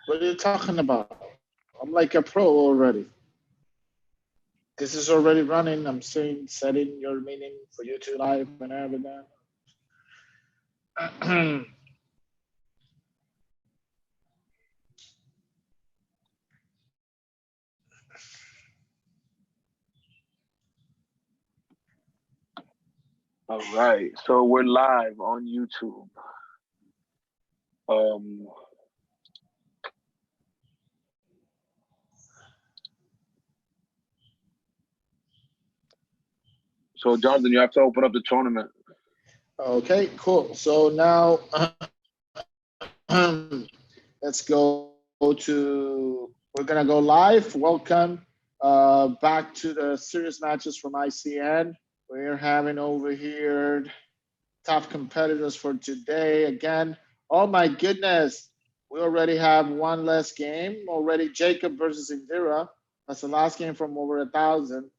What are you talking about? I'm like a pro already. This is already running. I'm saying setting your meeting for you to live and everything. All right, so we're live on YouTube. Um, so Jonathan, you have to open up the tournament. Okay, cool. So now let's go to, we're going to go live. Welcome back to the series matches from ICN. We're having over here top competitors for today. Again, oh my goodness, we already have one less game already. Jacob versus Indira. That's the last game from over 1,000.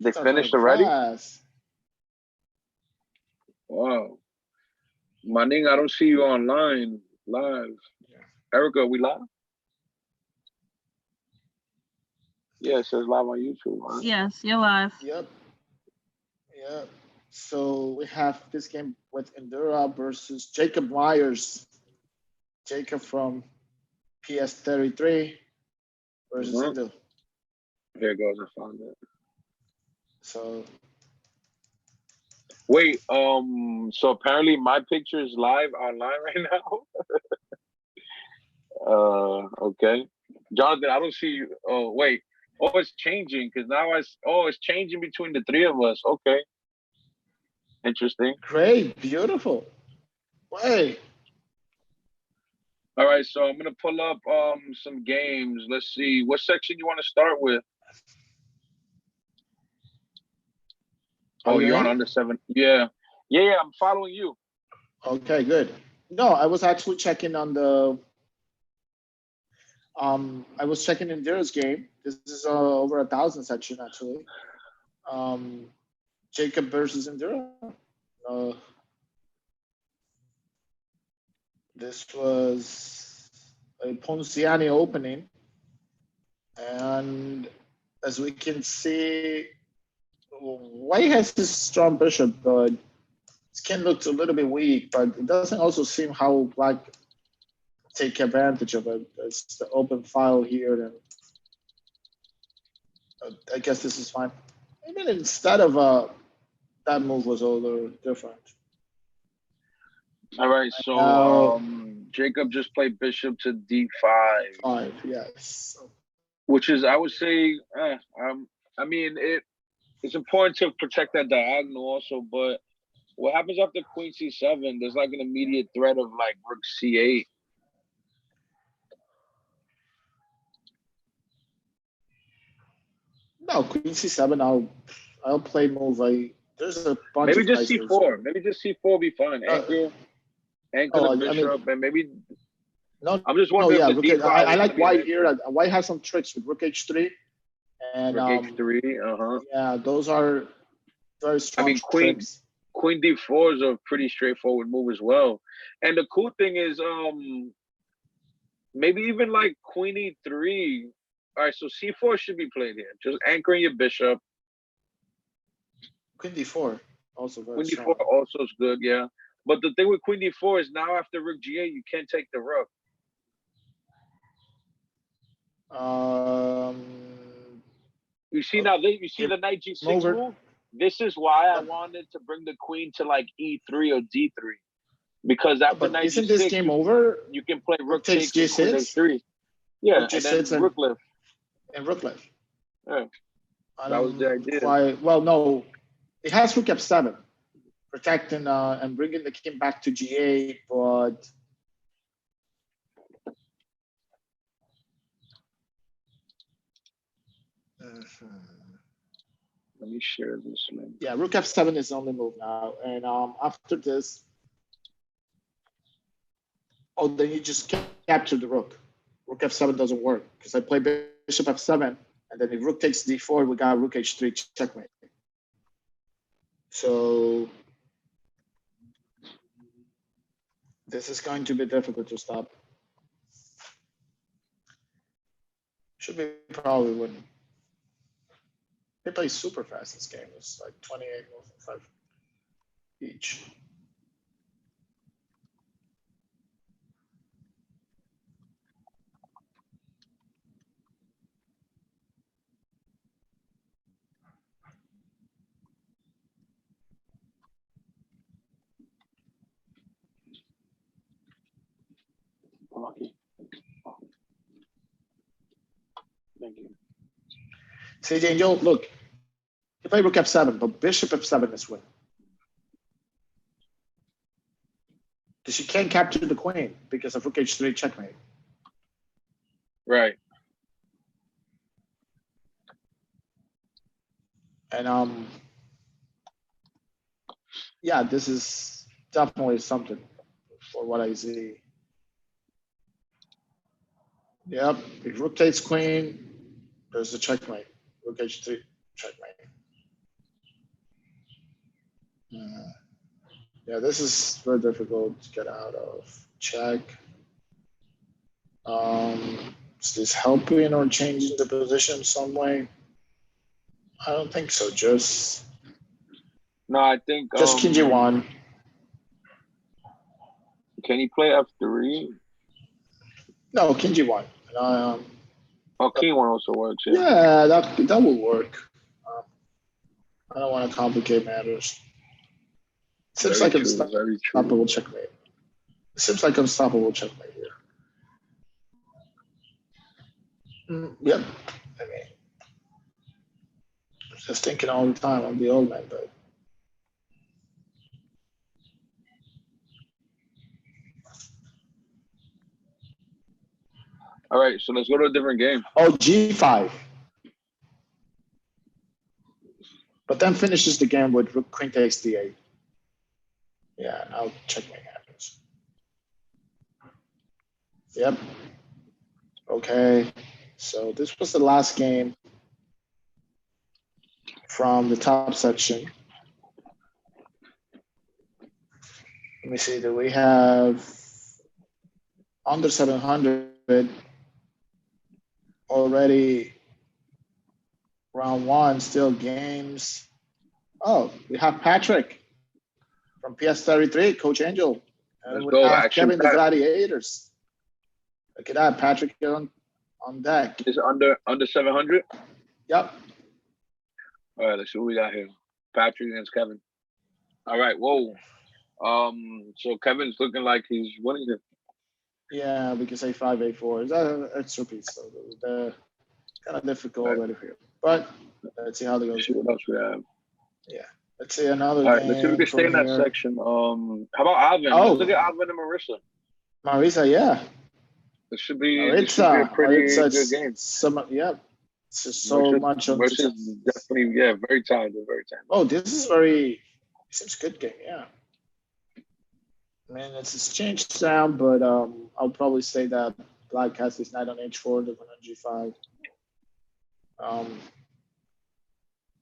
They Talking finished about already? fast. Wow. Manning, I don't see you online live. Erica, we live? Yeah, it says live on YouTube. Right? Yes, you're live. Yep. So we have this game with Endura versus Jacob Myers. Jacob from PS33 versus Indu. Here it goes. I found it. So wait, so apparently my picture is live online right now. Okay. Jonathan, I don't see you. Oh, wait. Oh, it's changing because now it's changing between the three of us. Okay. Interesting. Great, beautiful. Wait. All right, so I'm gonna pull up some games. Let's see. What section you want to start with? Oh, you're on under 7. Yeah. I'm following you. Okay, good. No, I was actually checking on the I was checking Indira's game. This is over 1,000 section actually. Jacob versus Indira. This was a Ponciani opening, and as we can see, White has this strong bishop, but skin looks a little bit weak, but it doesn't also seem how Black take advantage of it. It's the open file here, and I guess this is fine. Maybe instead of that move was a little different. All right, so Jacob just played bishop to d5. 5, yes. Which is, I would say, I mean, it's important to protect that diagonal also, but what happens after queen c7? There's like an immediate threat of like rook c8. No, queen c7. I'll play move. There's a bunch maybe of just nice c4. moves. Maybe just c4 will be fine. Anchor the bishop, and maybe. No, I'm just wondering if the d5. I like White here. Answer. White has some tricks with rook h3, and rook h3. Yeah, those are very strong. I mean, tricks. Queen d4 is a pretty straightforward move as well. And the cool thing is, maybe even like queen e3. All right, so c4 should be played here. Just anchoring your bishop. Queen d4 also very Queen strong. d4 also is good, yeah. But the thing with queen d4 is now after rook g8, you can't take the rook. You see now, you see the knight g6 move? This is why I wanted to bring the queen to like e3 or d3. Because after knight isn't g6, this game over? You can play rook takes takes g6? a3. Yeah, and then rook left. And rook left. Yeah. That was the idea. Well, no. It has rook f7, protecting and bringing the king back to g8, but let me share this link. Yeah, rook f7 is the only move now, and after this, then you just capture the rook. Rook f7 doesn't work because I play bishop f7, and then if rook takes d4, we got rook h3 checkmate. So this is going to be difficult to stop. Should be probably winning. They play super fast this game. It's like 28 moves and 5 each. Lucky. Thank you. CJ Angel, look, you play rook f7, but bishop f7 is win. Because you can't capture the queen because of rook h3 checkmate. Right. And yeah, this is definitely something for what I see. Yep, if rook takes queen, there's a checkmate. Rook h3 checkmate. Yeah, this is very difficult to get out of. Check. Is this helping or changing the position some way? I don't think so. Just No, I think king g1. Can he play f3? No, king g1. King one also works. Yeah, that will work. I don't want to complicate matters. Seems like unstoppable checkmate. It seems like unstoppable checkmate here. Yep. I mean, just thinking all the time. I'm the old man, but. All right, so let's go to a different game. Oh, g5. But then finishes the game with rook queen takes d8. Yeah, now checkmate happens. Yep. Okay. So this was the last game from the top section. Let me see. Do we have under 700 already? Round one, still games. Oh, we have Patrick from PS33, Coach Angel. And we have Kevin, the Gladiators. Look at that, Patrick on deck. Is under 700? Yep. All right, let's see what we got here. Patrick against Kevin. All right, whoa. So Kevin's looking like he's winning it. Yeah, because A5, A4 is an extra piece, so the kind of difficult already here. But let's see how it goes. Let's see what else we have. Yeah. Let's see another All right, game. let's see if we can stay in that section. How about Alvin? Oh. Let's look at Alvin and Marissa. Marissa, yeah. This should be a pretty good game. Yeah. It's just so much on Marissa's definitely, very talented, very talented. Oh, this is seems good game, yeah. I mean, it's changed sound, but I'll probably say that Black has his knight on h4, the on g5.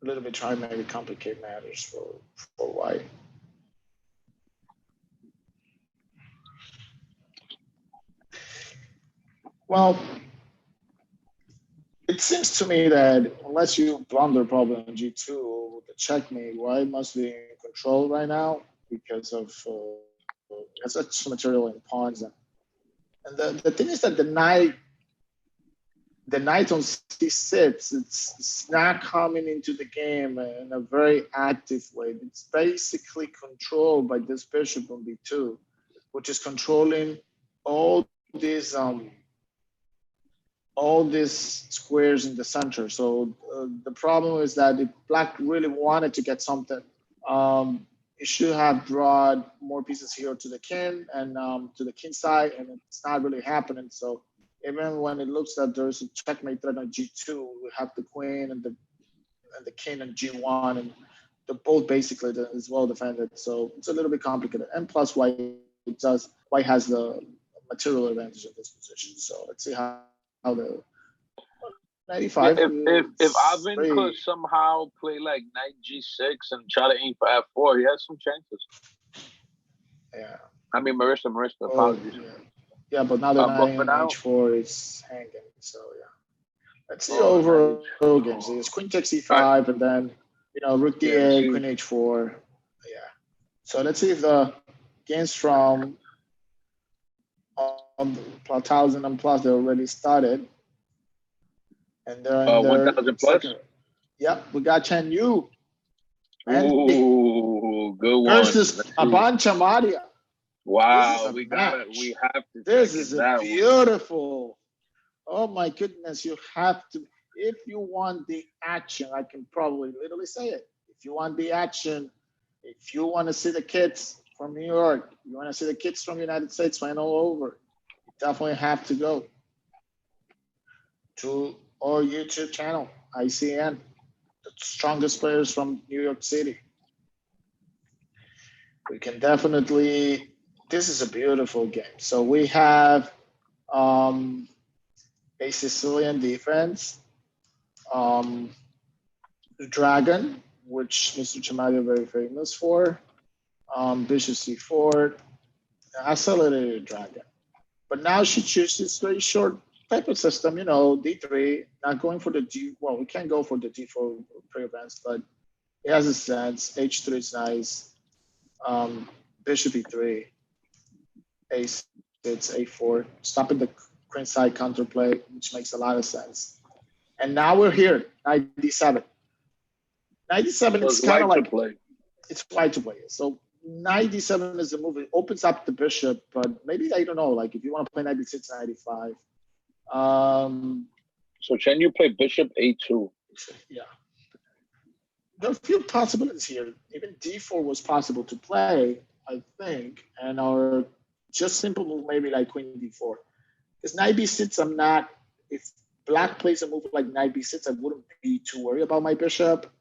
A little bit trying to maybe complicate matters for white. Well, it seems to me that unless you blunder probably on g2 with the checkmate, white must be in control right now because of has such material in pawns. And the thing is that the knight on c6, it's not coming into the game in a very active way. It's basically controlled by this bishop on b2, which is controlling all these squares in the center. So the problem is that if Black really wanted to get something, it should have brought more pieces here to the king and to the king side, and it's not really happening. So even when it looks that there's a checkmate threat on g2, we have the queen and the king on g1, and they're both basically as well defended. So it's a little bit complicated. And plus, white has the material advantage in this position. So let's see how the 95. If Alvin could somehow play like knight g6 and try to aim for f4, he has some chances. Yeah. I mean, Marissa, apologies. Yeah, but now the knight on h4 is hanging. So yeah. Let's see Oh, knight overall games. It's h4. queen takes All right. e5, and then rook Yeah. Let's d8, queen see. h4. Yeah. So let's see if the games from 1000 and plus they already started, and they're in their 1,000 plus. second. Yep, we got Chen Yu, Andy Ooh, good one. versus Let's see. Abancha Maria. This is Wow, a we match. have to check This in is a that one. beautiful. Oh my goodness, you have to. If you want the action, I can probably literally say it. If you want the action, if you want to see the kids from New York, you want to see the kids from the United States playing all over, you definitely have to go to our YouTube channel, ICN, the strongest players from New York City. We can definitely. This is a beautiful game. So we have um, a Sicilian defense, um, Dragon, which Mr. Chamadio very famous for, Bishop C4, accelerated Dragon. But now she chooses very short type of system, D3, not going for the D. Well, we can't go for the D4 pre-events, but it has a sense. H3 is nice. Bishop E3, A6, A4, stopping the queenside counterplay, which makes a lot of sense. And now we're here, knight D7. 97, So it's it's kind of white to like play. it's white to play. So 97 is the move. It opens up the bishop, but maybe I don't know. Like if you want to play 96, 95. So can you play bishop a2? Yeah. There are a few possibilities here. Even D4 was possible to play, I think, and our just simple move maybe like queen D4. Because knight B6, I'm not. If black plays a move like knight B6, I wouldn't be too worried about my bishop.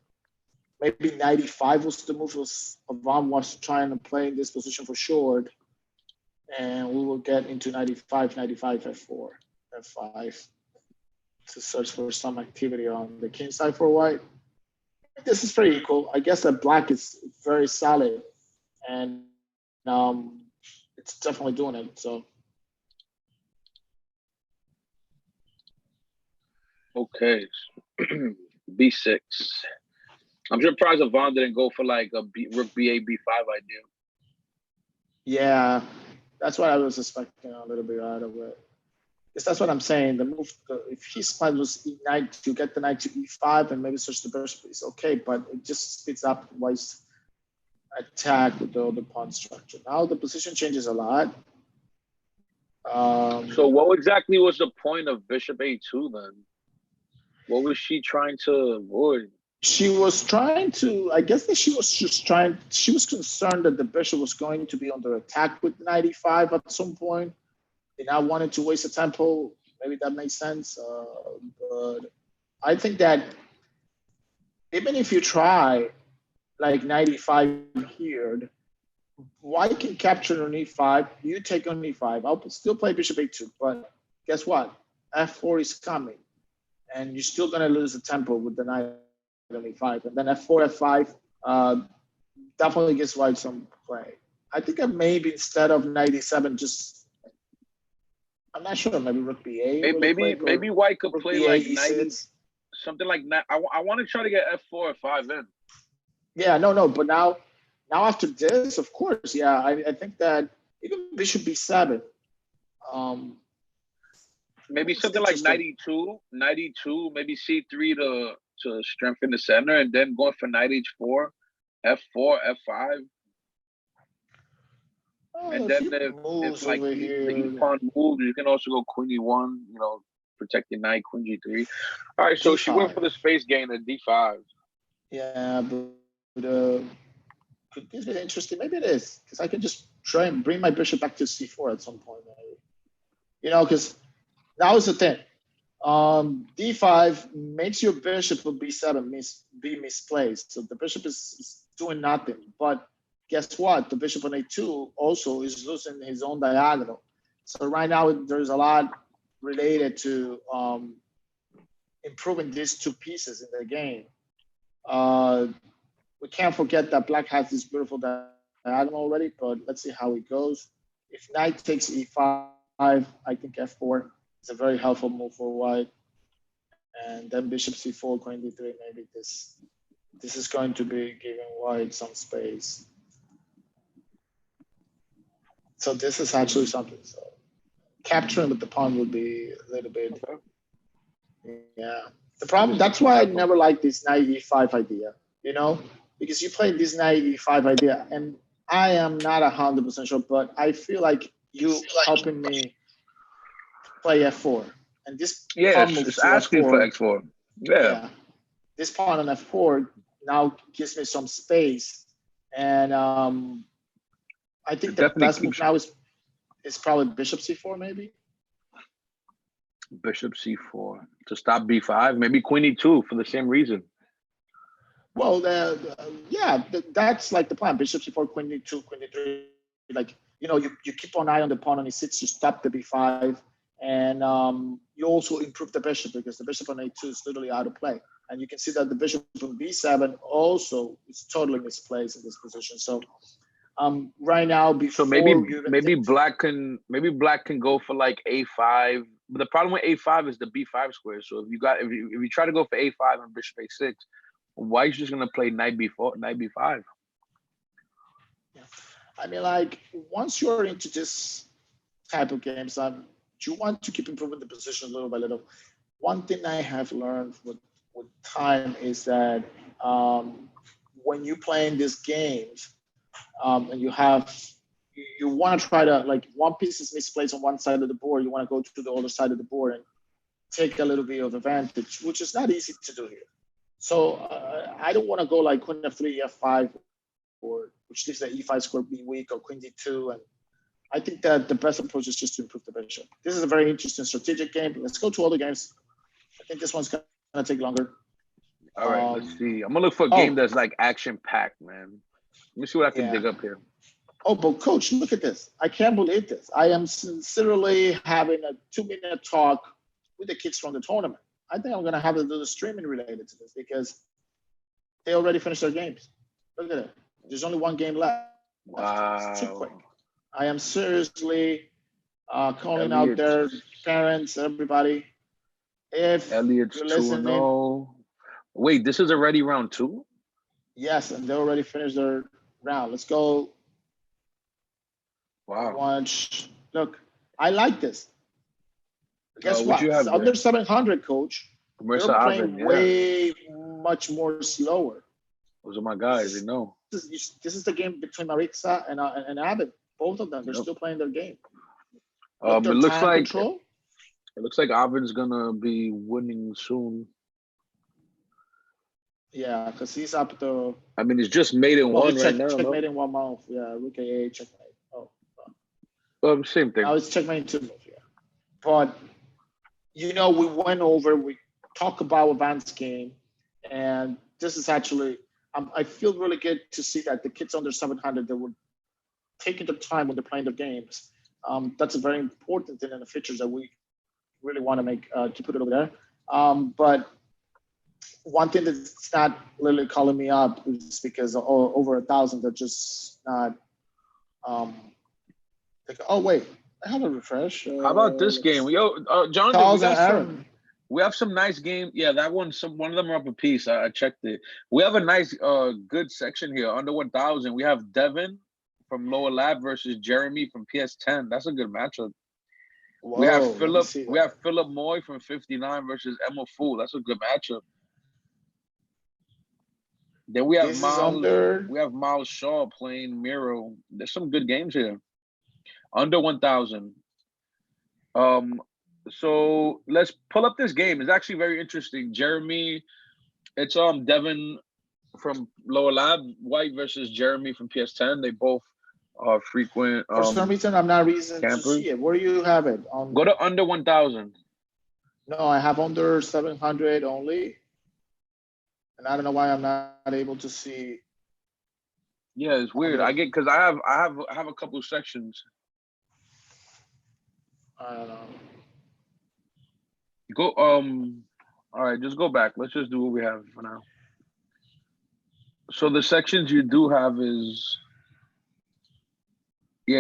Maybe 95 was the move was Avon was trying to play in this position for short. And we will get into 95, 95, F4, F5 to search for some activity on the king side for white. This is pretty equal. I guess that black is very solid, and it's definitely doing it. So Okay. b6. I'm surprised Avon didn't go for like a rook b8, b5 idea. yeah, that's what I was expecting a little bit out of it. Because that's what I'm saying. The move, if his plan was e9 to get the knight to e5 and maybe switch the bishop is okay, but it just speeds up white's attack with the other pawn structure. Now the position changes a lot. So what exactly was the point of bishop a2 then? What was she trying to avoid? She was trying to, I guess that she was just trying, she was concerned that the bishop was going to be under attack with 95 at some point. They not wanted to waste a tempo. Maybe that makes sense. But I think that even if you try like 95 here, white can capture on e5. You take on e5. I'll still play bishop a2, but guess what? f4 is coming, and you're still going to lose the tempo with the knight on e5. And then f4, f5 definitely gives white some play. I think I maybe instead of 97, just I'm not sure. Maybe rook b8 really quick, or Maybe white could rook play b8 like 90, e6. something like that. I want to try to get f4 or 5 in. Yeah, no. But now after this, of course, yeah, I think that even bishop b7. Um, Maybe it's something like interesting. 92, maybe c3 to strengthen the center, and then going for knight h4, f4, f5. And A then few if moves like over the e here. pawn moves, you can also go queen e1, protect your knight, queen g3. All right, so she went d5. for the space gain at d5. Yeah, but could this be interesting? Maybe it is, because I can just try and bring my bishop back to c4 at some point. Maybe. Because now is the thing. D5 makes your bishop with b7 be misplaced. So the bishop is doing nothing. But guess what? The bishop on a2 also is losing his own diagonal. So right now there's a lot related to improving these two pieces in the game. We can't forget that black has this beautiful diagonal already, but let's see how it goes. If knight takes e5, I think f4 is a very helpful move for white. and then bishop c4, queen d3. Maybe this is going to be giving white some space. So this is actually something. So capturing with the pawn would be a little bit, yeah. The problem, that's why I never liked this knight e5 idea, you know, because you played this knight e5 idea, and I am not 100% sure, but I feel like you helping me play f4, and this Yeah, pawn move it's to asking for f4, x4. Yeah, yeah, this pawn on f4 now gives me some space, and I think it the definitely best move keeps now is probably bishop c4, maybe. bishop c4 to stop b5. Maybe queen e2 for the same reason. Well, yeah, that's like the plan. Bishop c4, queen d2, queen d3. Like, you know, you keep an eye on the pawn on e6, you stop the b5, and you also improve the bishop because the bishop on a2 is literally out of play. And you can see that the bishop on b7 also is totally misplaced in this position. So right now, So before maybe you even think, black can go for like a5. But the problem with a5 is the b5 square. So if you try to go for a5 and bishop a6, white's just gonna play knight b4, knight b5. I mean, like, once you're into this type of games, you want to keep improving the position little by little. One thing I have learned with time is that when you play in these games, and you want to try to, like, one piece is misplaced on one side of the board, you want to go to the other side of the board and take a little bit of advantage, which is not easy to do here. So I don't want to go like queen f3, f5, or which leaves the e5 square be weak, or queen d2. And I think that the best approach is just to improve the bishop. This is a very interesting strategic game. Let's go to other games. I think this one's going to take longer. All right, let's see. I'm gonna look for a game that's like action packed, man. Let me see what I can Yeah. dig up here. Oh, but coach, look at this. I can't believe this. I am sincerely having a 2-minute talk with the kids from the tournament. I think I'm going to have to do the streaming related to this because they already finished their games. Look at it. There's only one game left. It's too quick. Wow. I am seriously calling out Elliot, their parents, everybody. If Elliot's you're 2-0. listening, Wait, this is already round 2? yes, and they already finished their round. Let's go Wow. watch. Look, I like this. Guess What what? you have Under there? 700, coach. They're Marissa playing Alvin, yeah. way much more slower. Those are my guys, you know. This is the game between Maritza and Abbott. Both of them, they're still playing their game. Look, It their time control. looks like Alvin's gonna be winning soon. Yeah, because he's up to. I mean, he's just made in one right now, checkmate no? in 1 month. Yeah, Rook A8 checkmate. Oh, Same thing. now it's checkmate in 2 moves. Yeah, but you know, we talk about advanced game, and this is actually. I feel really good to see that the kids under 700 that were taking the time when they're playing their games. That's a very important thing in the features that we really want to make to put it over there. But one thing that's not literally calling me up is because over 1,000 are just not. Like, oh wait, I have a refresh. How about this game? Yo, Jonathan, Charles and Aaron. we have some nice game. Yeah, that one. One of them are up a piece. I checked it. We have a nice, good section here. Under 1,000, we have Devin from Lower Lab versus Jeremy from PS10. That's a good matchup. Whoa, we have let me Philip. see We that. have Philip Moy from 59 versus Emma Fool. That's a good matchup. Then we have This is under. We have Miles Shaw playing Miro. There's some good games here. Under 1,000. So let's pull up this game. It's actually very interesting. Jeremy, it's Devin from Lower Lab, White versus Jeremy from PS10. They both are frequent For some reason, I'm not reason to campers. see it. Where do you have it? Go to under 1,000. No, I have under 700 only, and I don't know why I'm not able to see. Yeah, it's weird. I get because I have a couple of sections. I don't know. Go all right, just go back. Let's just do what we have for now. So the sections you do have is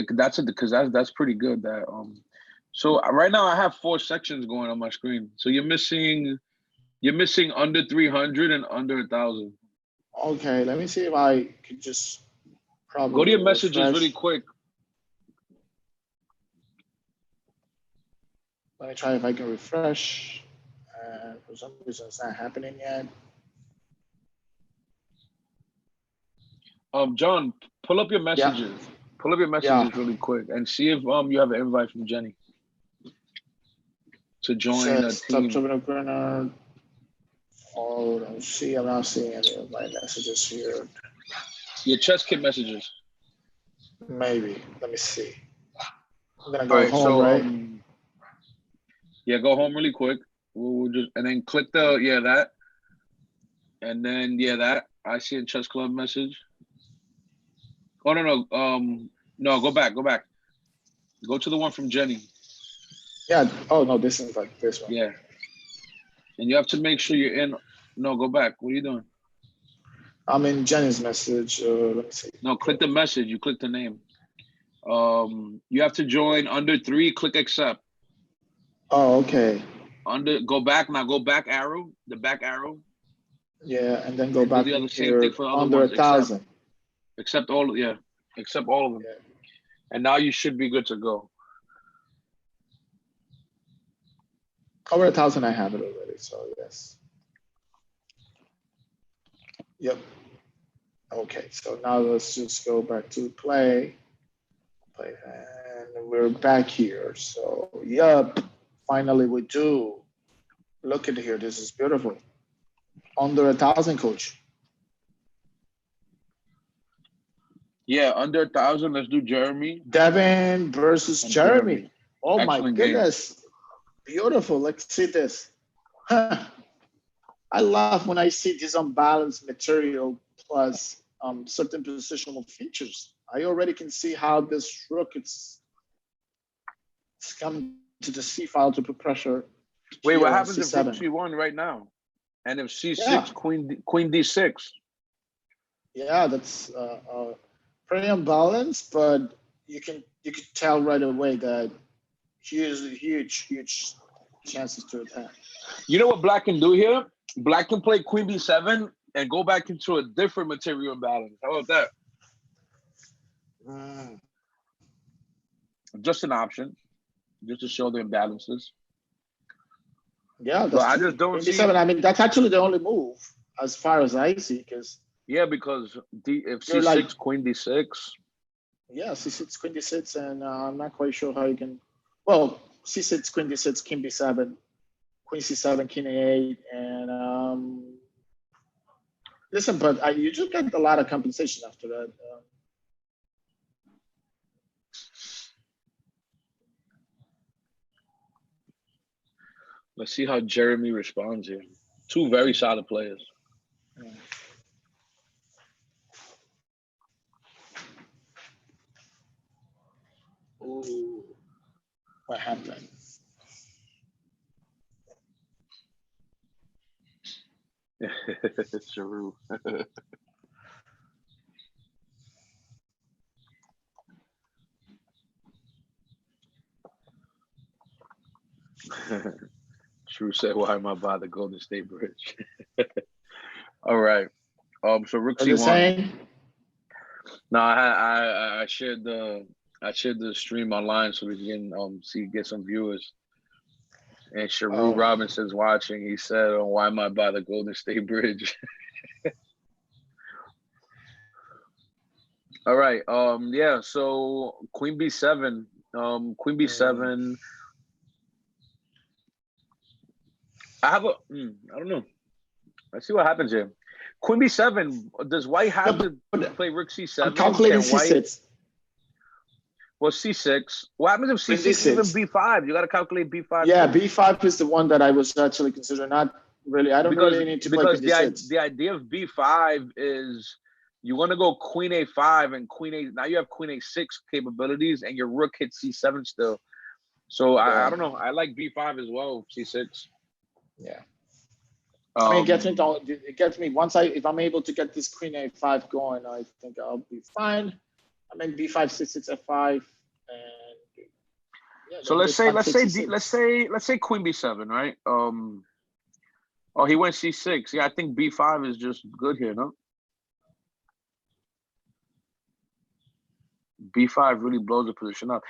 that's it because that's pretty good. That so right now I have 4 sections going on my screen. So you're missing You're missing under 300 and under 1,000. Okay, let me see if I could just Go to probably your messages really refresh. quick. Let me try if I can refresh. For some reason, it's not happening yet. John, pull up your Yeah, messages. Pull up your yeah. messages really quick and see if you have an invite from Jenny to join a Says top team. terminal burner. Oh, let's see. I'm not seeing any of my messages here. Your chess kit messages. Maybe. Let me see. I'm gonna All go right, home, so right? yeah, go home really quick. We'll just and then click the that, and then that ICN Chess Club message. Oh no, go back. Go to the one from Jenny. Yeah. Oh no, this is like this one. Yeah, and you have to make sure you're in. No, go back. What are you doing? I'm in Jenny's message. Let me see. No, click the message. You click the name. You have to join under 3. Click accept. Oh, okay. Go back now. Go back arrow. The back arrow. Yeah, and then go back do the other here same thing for the other under ones. 1,000. Accept all. Yeah, accept all of them. Yeah. And now you should be good to go. Over 1,000, I have it already. So yes. Yep. Okay, so now let's just go back to play, and we're back here. So, yep, finally we do. Look at here, this is beautiful. Under 1,000, coach. Yeah, under 1,000. Let's do Jeremy. Devin versus Jeremy. Oh Excellent my game. goodness, beautiful. Let's see this. Huh. I love when I see this unbalanced material plus certain positional features. I already can see how this rook it's come to the C file to put pressure. Wait, what happens C7. if rook C1 right now? And if C6, Yeah. queen D6? Yeah, that's pretty unbalanced, but you can tell right away that huge chances to attack. You know what Black can do here? Black can play queen B7 and go back into a different material imbalance. How about that? Just an option, just to show the imbalances. Yeah, but I just don't see. B7, I mean, that's actually the only move as far as I see, because because if C6, like, queen D6. Yeah, C6, queen D6, and I'm not quite sure how you can. Well, C6, queen D6, king B7, queen C7, king A8, and listen, but you just get a lot of compensation after that. Let's see how Jeremy responds here. Two very solid players. Yeah. Ooh, what happened? True. True said, "Why am I by the Golden State Bridge?" All right. So rook C1. No, I shared the stream online so we can get some viewers. And Sharu Robinson's watching. He said, "Oh, why am I by the Golden State Bridge?" All right. Yeah. So Queen B7. Queen B7. I have I don't know. Let's see what happens here. Queen B7. Does White have to play Rook C7? I'm calculating C6. Well, C6. What happens if C6 even B5? You got to calculate B5. Yeah, too. B5 is the one that I was actually considering. Not really. I don't really need to play Queen D6. The idea of B5 is you want to go Queen A5 and Queen A. Now you have Queen A6 capabilities, and your Rook hits C7 still. So I don't know. I like B5 as well. C6. Yeah. I mean, it gets me once if I'm able to get this Queen A5 going, I think I'll be fine. I mean, B5, C6, F5, and yeah, so let's say Queen B7, right? Oh, he went C6. Yeah, I think B5 is just good here, no? B5 really blows the position up.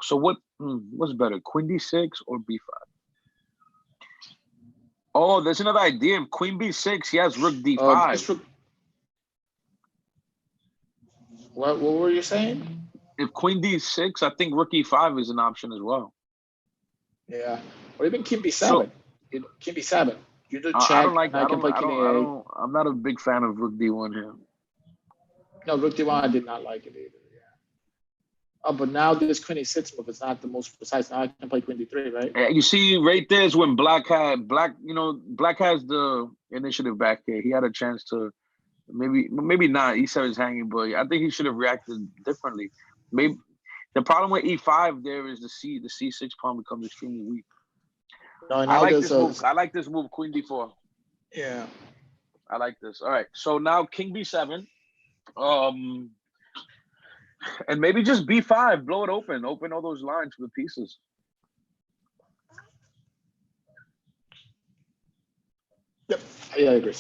So what's better, Queen D6 or B5? Oh, there's another idea. Queen B6, he has Rook D5. What were you saying? If Queen D6, I think Rook E5 is an option as well. Yeah, or even King B7. So, King B7. You do I check, don't like. and I can play King A8. I'm not a big fan of Rook D1 here. No, Rook D1, I did not like it either. Oh, but now this Queen A6 move is not the most precise. Now I can play Queen D3, right? You see, right there is when Black has the initiative back here. He had a chance to maybe not. E7 is hanging, but I think he should have reacted differently. Maybe the problem with E5 there is the C6 pawn becomes extremely weak. No, I like this move. I like this move, Queen D4. Yeah. I like this. All right, so now King B7. And maybe just B5, blow it open all those lines for the pieces. Yep, yeah, I agree.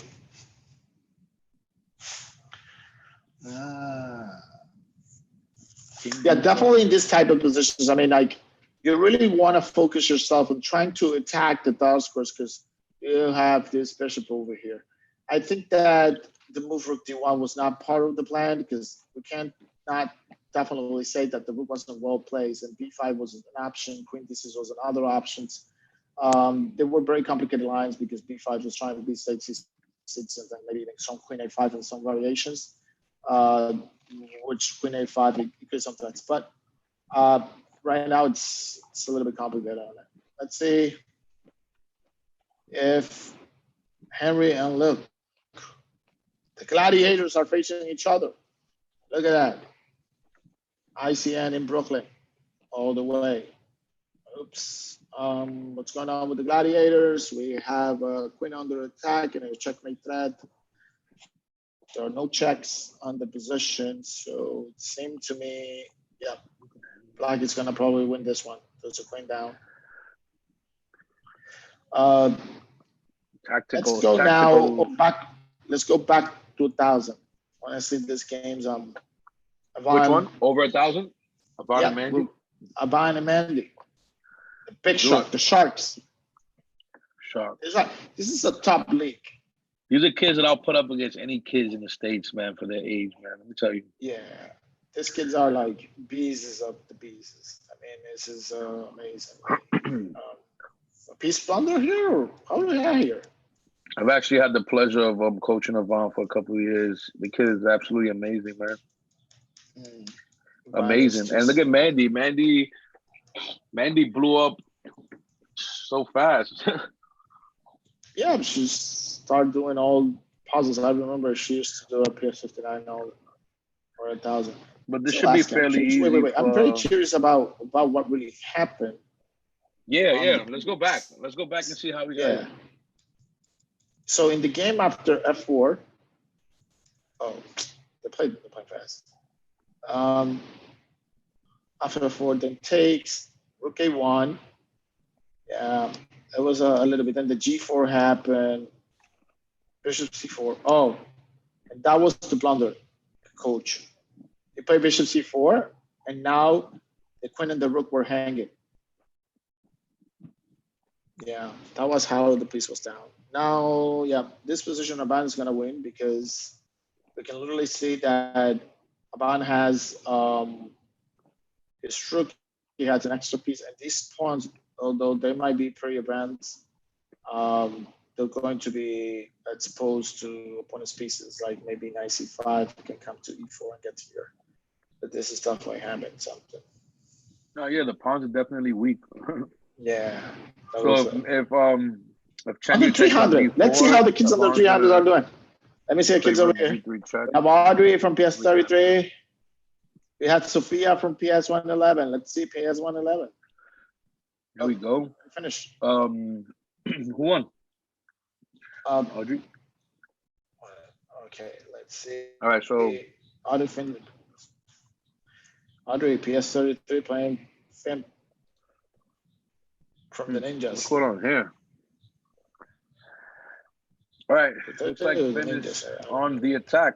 Yeah, definitely in this type of positions. I mean, like, you really want to focus yourself on trying to attack the dark squares because you have this bishop over here. I think that the move Rook D1 was not part of the plan because we can't not definitely say that the rook wasn't well placed and B5 was an option, Queen D6 was another options. They were very complicated lines because B5 was trying to be state C6 and then maybe even some Queen A5 and some variations, which Queen A5 it could sometimes. But right now it's a little bit complicated on it. Let's see if Henry and Luke, the gladiators are facing each other. Look at that. ICN in Brooklyn, all the way. Oops. What's going on with the gladiators? We have a queen under attack and a checkmate threat. There are no checks on the position, so it seemed to me, yeah, Black is gonna probably win this one. There's a queen down. Tactical. Let's go now back. Let's go back to 1,000. Honestly, this game's which one? Over 1,000? Avan and Mandy? Avan and Mandy. The big shark, the Sharks. Sharks. This is a top league. These are kids that I'll put up against any kids in the States, man, for their age, man. Let me tell you. Yeah. These kids are like beasts of the beasts. I mean, this is amazing. A peace blunder here? How do we have here? I've actually had the pleasure of coaching Avan for a couple of years. The kid is absolutely amazing, man. Amazing. And look at Mandy. Mandy blew up so fast. Yeah, she started doing all puzzles. I remember she used to do a PS59 or 1,000. But this should be fairly easy. Wait. I'm very curious about what really happened. Yeah. Let's go back. Let's go back and see how we got it. So in the game after F4, they played fast. After F4, then takes Rook A1. Yeah, it was a little bit. Then the G4 happened. Bishop C4. Oh, and that was the blunder, coach. He played Bishop C4, and now the queen and the rook were hanging. Yeah, that was how the piece was down. Now, yeah, this position Aban is going to win because we can literally see that Aban has his rook. He has an extra piece, and these pawns, although they might be pretty advanced, they're going to be exposed to opponent's pieces, like maybe knight c5 can come to e4 and get here. But this is definitely having something. No, yeah, the pawns are definitely weak. Yeah. So if under 300, let's see how the kids under 300 are doing. Let me see the kids over here. We have Audrey from PS33. We had Sophia from PS111. Let's see PS111. Here we go. Finish. Who won? Audrey. Okay, let's see. All right, so Audrey Finley. Audrey PS33 playing Finn from the Ninjas. What's going on here? All right. They Looks like do Finn need is this. on the attack.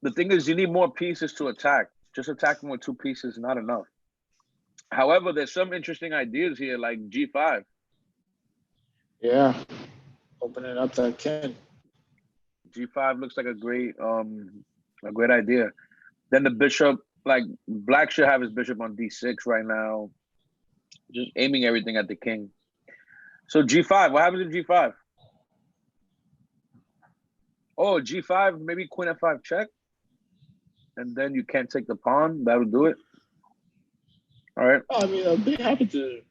The thing is, you need more pieces to attack. Just attacking with 2 pieces is not enough. However, there's some interesting ideas here, like G5. Yeah, opening up that can. G5 looks like a great idea. Then the bishop, like Black should have his bishop on D6 right now, just aiming everything at the king. So G5, what happens in G5? Oh, G5, maybe Queen F5 check, and then you can't take the pawn. That'll do it. All right. I mean, I'd be happy to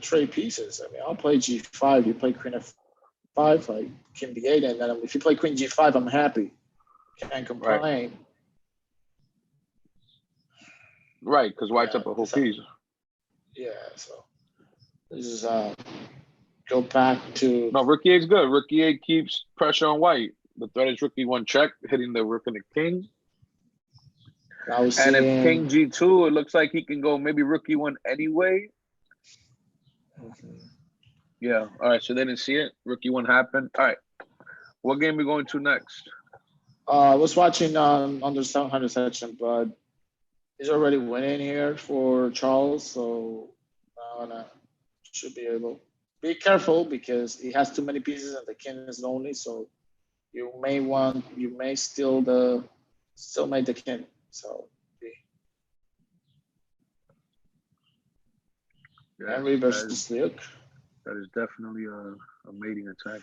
trade pieces. I mean, I'll play G5. You play Queen F5, like King D8, and then if you play Queen G5, I'm happy. Can't complain. Right, because White's up a whole piece. Yeah, so this is go back to. No, Rook E8 is good. Rook E8 keeps pressure on White. The threat is Rook E1 check, hitting the Rook and the King. And if King G2, it looks like he can go maybe Rook E1 anyway. Mm-hmm. Yeah. All right. So they didn't see it. Rook E1 happened. All right. What game are we going to next? I was watching under 700 section, but he's already winning here for Charles, so should be able. Be careful because he has too many pieces and the king is lonely, so you may still make the king. So Henry versus Luke. That is definitely a mating attack.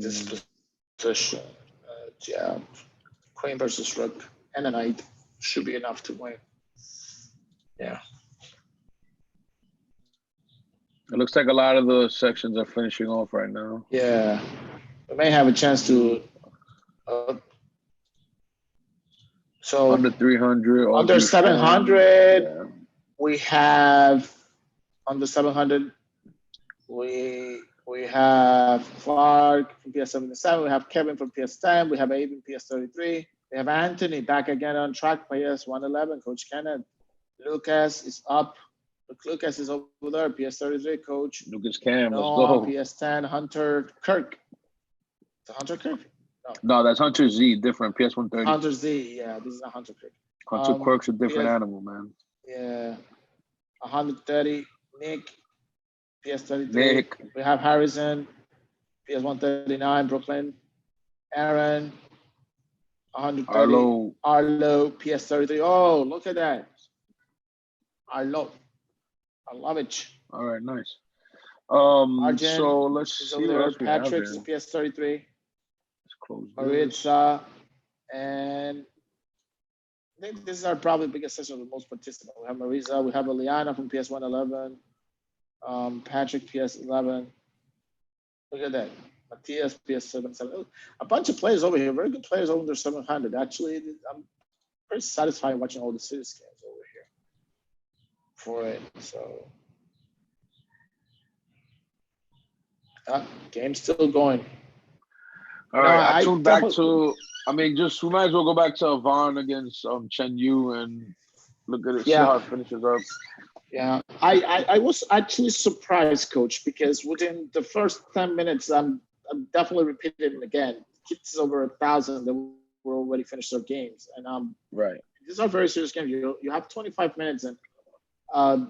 This position, yeah, Queen versus Rook and a knight should be enough to win. Yeah. It looks like a lot of the sections are finishing off right now. Yeah, we may have a chance to. So under 300, under 700, yeah. We have under 700. We have Clark from PS77. We have Kevin from PS10. We have Aiden PS33. We have Anthony back again on track, PS111. Coach Kenneth. Lucas is up. Lucas is over there, PS33 coach. Lucas Cam, let's go. go. PS10, Hunter Kirk. Is it Hunter Kirk? No, that's Hunter Z, different, PS130. Hunter Z, yeah, this is a Hunter Kirk. Hunter Kirk's a different animal, man. Yeah. 130, Nick, PS33. Nick. We have Harrison, PS139, Brooklyn. Aaron, 130. Arlo, PS33. Oh, look at that. Arlo. I love it. All right, nice. Arjen, so let's see what else we have here. Patrick's PS33. Let's close this. Maritza, and I think this is our probably biggest session with most participants. We have Maritza, we have Eliana from PS111, Patrick PS11. Look at that. Matthias PS77. A bunch of players over here, very good players over 700. Actually, I'm pretty satisfied watching all the series games over here for it. So, game's still going. All right, I tuned back to. I mean, just we might as well go back to Avon against Chen Yu and look at it. See how it finishes up. Yeah, I was actually surprised, Coach, because within the first 10 minutes, I'm definitely repeating it again. Kids over 1,000 that were already finished their games, and right. These are very serious games. You have 25 minutes, and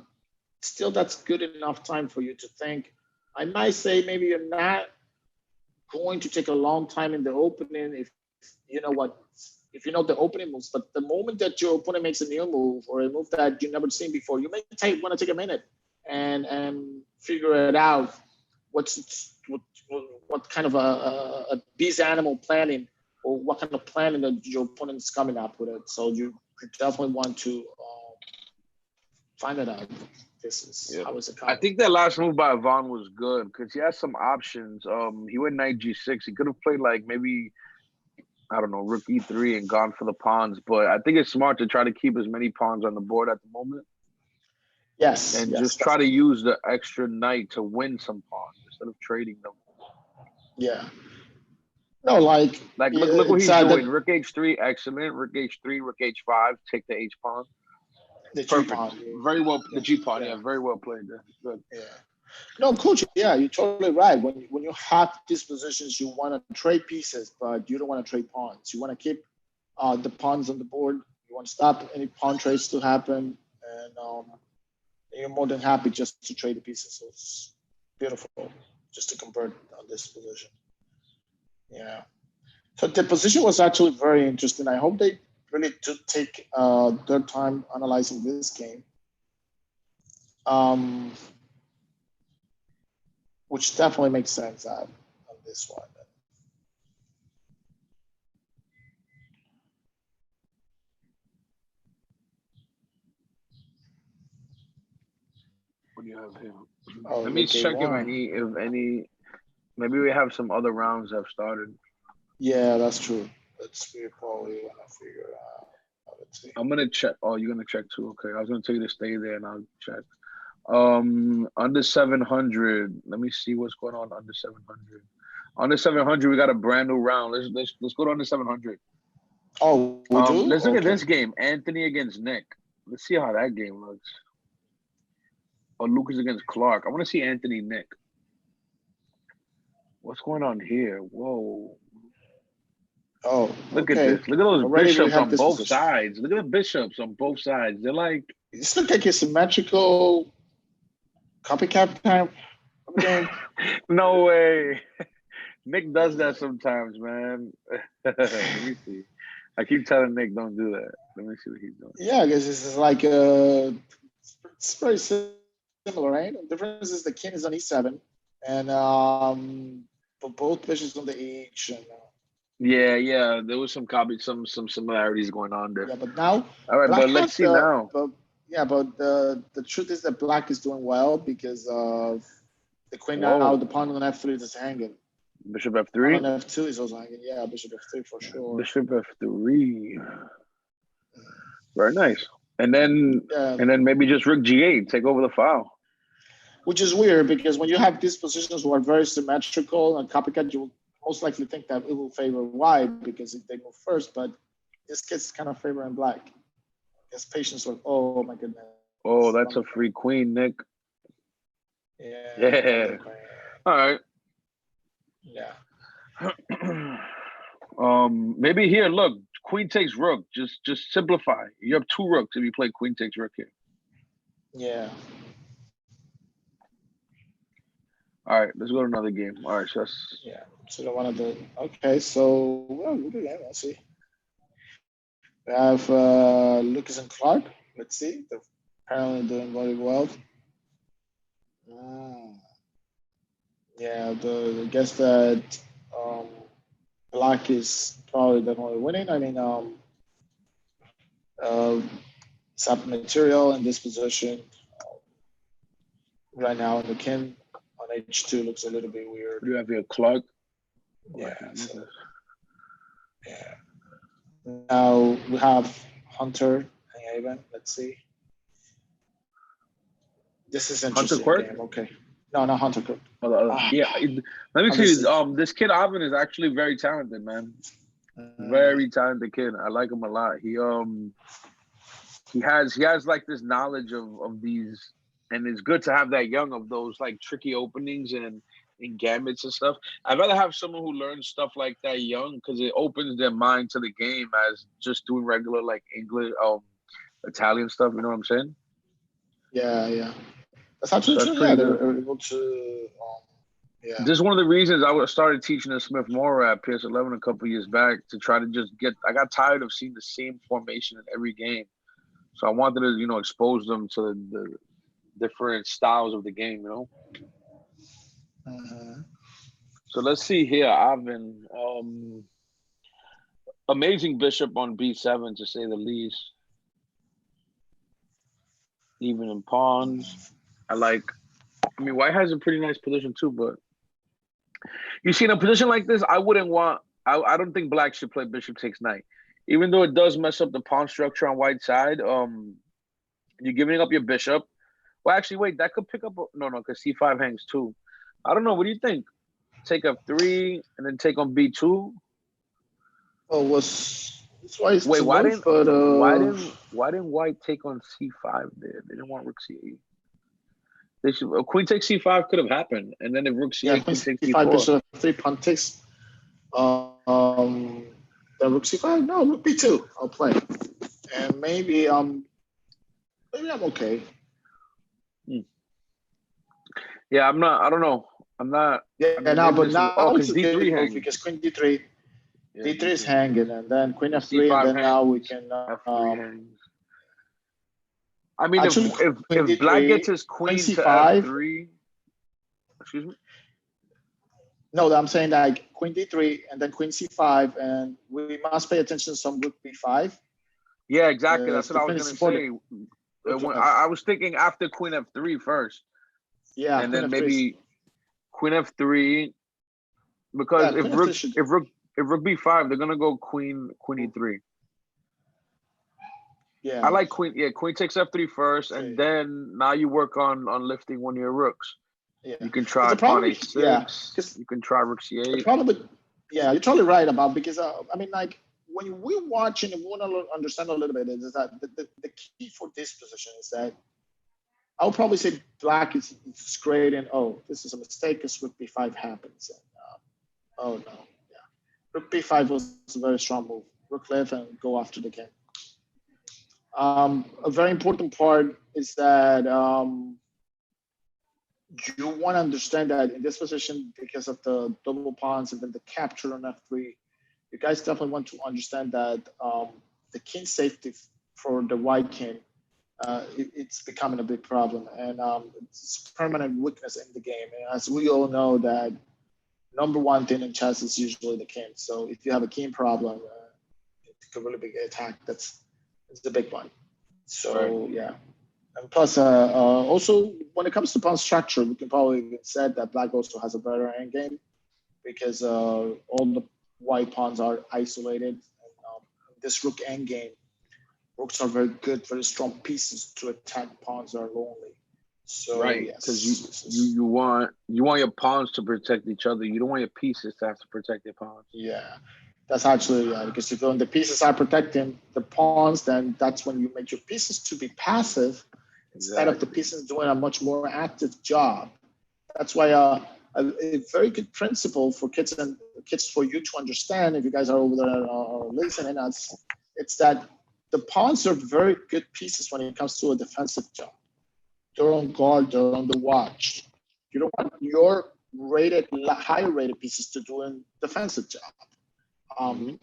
still that's good enough time for you to think. I might say maybe you're not going to take a long time in the opening if you know what. If you know the opening moves, but the moment that your opponent makes a new move or a move that you've never seen before, you may want to take a minute and figure it out. What kind of a beast animal planning, or what kind of planning that your opponent is coming up with it. So you definitely want to find it out. This is how is it coming. I think that last move by Ivan was good because he has some options. He went knight G6. He could have played like maybe, I don't know, rook E3 and gone for the pawns. But I think it's smart to try to keep as many pawns on the board at the moment. Yes. And just try to use the extra knight to win some pawns instead of trading them. Yeah. No, like look what he's doing. Rook H3, excellent. Rook H3, Rook H5, take the H pawn. The G pawn. Very well. The G pawn, very well played there. Good. Yeah. No, coach. Yeah, you're totally right. When you have these positions, you want to trade pieces, but you don't want to trade pawns. You want to keep the pawns on the board. You want to stop any pawn trades to happen, and you're more than happy just to trade the pieces. So it's beautiful just to convert on this position. Yeah. So the position was actually very interesting. I hope they really do take their time analyzing this game, um, which definitely makes sense on this one. What do you have here? Oh, Let me look, check if A1. any. Maybe we have some other rounds that have started. Yeah, that's true. That's we probably want to figure out. Let's see. I'm gonna check. Oh, you're gonna check too. Okay, I was gonna tell you to stay there and I'll check. Under 700. Let me see what's going on under 700. Under 700, we got a brand new round. Let's go to under 700. Oh, we do? Let's look at Okay. this game. Anthony against Nick. Let's see how that game looks. Or Lucas against Clark. I want to see Anthony Nick. What's going on here? Whoa. Oh, Look at okay. this. Look at those Already we bishops have on this both position. sides. Look at the bishops on both sides. They're like It's look like a symmetrical copycat type of game. no way. Nick does that sometimes, man. Let me see. I keep telling Nick don't do that. Let me see what he's doing. Yeah, I guess this is like it's very similar, right? The difference is the king is on e7, and for both bishops on the h, and Yeah. There was some similarities going on there. yeah, but now All right, black but let's has see now. but yeah, but the truth is that black is doing well because of the queen now, the Whoa. pawn on f3 is hanging. Bishop Pawn on F3. f2 is also hanging. Yeah, bishop f3 for sure. Bishop F3. Very nice. And then maybe just Rook G8, take over the file. Which is weird because when you have these positions who are very symmetrical and copycat, you will most likely think that it will favor white because if they move first, but this gets kind of favoring black. His patience was, oh my goodness. Oh, that's a free queen, Nick. Yeah, Yeah. All right. yeah. Maybe here, look, queen takes rook. Just simplify. You have two rooks if you play queen takes rook here. Yeah. All right, let's go to another game. All right, so that's Yeah. So the one of the okay, so well, good again. Let's see. We have Lucas and Clark. Let's see. They're apparently doing very well. Mm. Yeah, I guess that um, black is probably definitely winning. I mean, uh, sub material in this position right now. The king on h2 looks a little bit weird. what do you have here, Clark? Yeah. So, yeah. Now we have Hunter and Haven. Let's see. This is Hunter interesting Quirk? game. Okay. No, not Hunter Quirk. Yeah, let me see. Obviously. This kid Ivan is actually very talented, man. Very talented kid. I like him a lot. He has like this knowledge of these, and it's good to have that young of those like tricky openings and gambits and stuff. I'd rather have someone who learns stuff like that young because it opens their mind to the game as just doing regular like English, Italian stuff. You know what I'm saying? Yeah. That's actually So that's true. Yeah, pretty they're good. able to. Yeah. This is one of the reasons I started teaching at Smith Morrow at PS11 a couple years back to try to just get. I got tired of seeing the same formation in every game, so I wanted to expose them to the different styles of the game. Mm-hmm. So let's see here, Ivan. Amazing bishop on b7 to say the least. Even in pawns, I mean, white has a pretty nice position too, but you see, in a position like this, I wouldn't want. I don't think black should play bishop takes knight, even though it does mess up the pawn structure on white side. You're giving up your bishop. Well, actually, wait, that could pick up. No, because c5 hangs too. I don't know. What do you think? Take f3 and then take on b2. Oh, it's wise Wait, to move, but why didn't white take on c5 there? They didn't want rook c8. They should, queen takes c5 could have happened, and then if rook Yeah, c8, queen queen takes c5 d4. bishop f3 pawn takes. The rook c5. No, rook b2. I'll play, and maybe I'm okay. Yeah, I'm not. I don't know. I'm not. I Yeah, mean, now maybe but this is now because it's a good d3 move hangs. because queen d3, Yeah, d3 is d3 hangs. hanging, and then queen And f3, and c5 then now we hangs. can f3 hangs. I mean, actually queen if black gets d3, his queen queen to c5. f3, excuse me. No, I'm saying like queen d3 and then queen c5, and we must pay attention to some rook b5 Yeah, exactly. because That's what the I was queen is gonna supported. say. Rook When f, I was thinking after queen f3 first, yeah, and queen then f3 is, maybe queen f3, because yeah, queen f3 should, if rook b5, they're gonna go queen e3. I yeah, like queen. Yeah, queen takes f3 first, and see, then now you work on lifting one of your rooks. yeah. You can Because try the pawn problem, yeah, a6. because You can try rook the c8. problem with, yeah, you're totally right about because I mean like when we're watching and we want to understand a little bit is that the key for this position is that I would probably say black is great and oh this is a mistake because rook b5 happens and oh no, yeah, rook b5 was a very strong move. Rook left and go after the king. A very important part is that you want to understand that in this position, because of the double pawns and then the capture on f3, you guys definitely want to understand that the king safety for the white king, it's becoming a big problem. And it's permanent weakness in the game. And as we all know that number one thing in chess is usually the king. So if you have a king problem, it could really be attacked. It's the big one. Right. So yeah. And plus, also when it comes to pawn structure, we can probably even said that black also has a better end game because all the white pawns are isolated. And, this rook end game, rooks are very good, very strong pieces to attack pawns that are lonely. So Right, because you yes, you you want you want your pawns to protect each other. You don't want your pieces to have to protect their pawns. yeah, that's actually because if when the pieces are protecting the pawns, then that's when you make your pieces to be passive instead of the Exactly. pieces doing a much more active job. That's why a very good principle for kids for you to understand if you guys are over there listening us, it's that the pawns are very good pieces when it comes to a defensive job. They're on guard, they're on the watch. You don't want your higher rated pieces to do a defensive job. Hmm.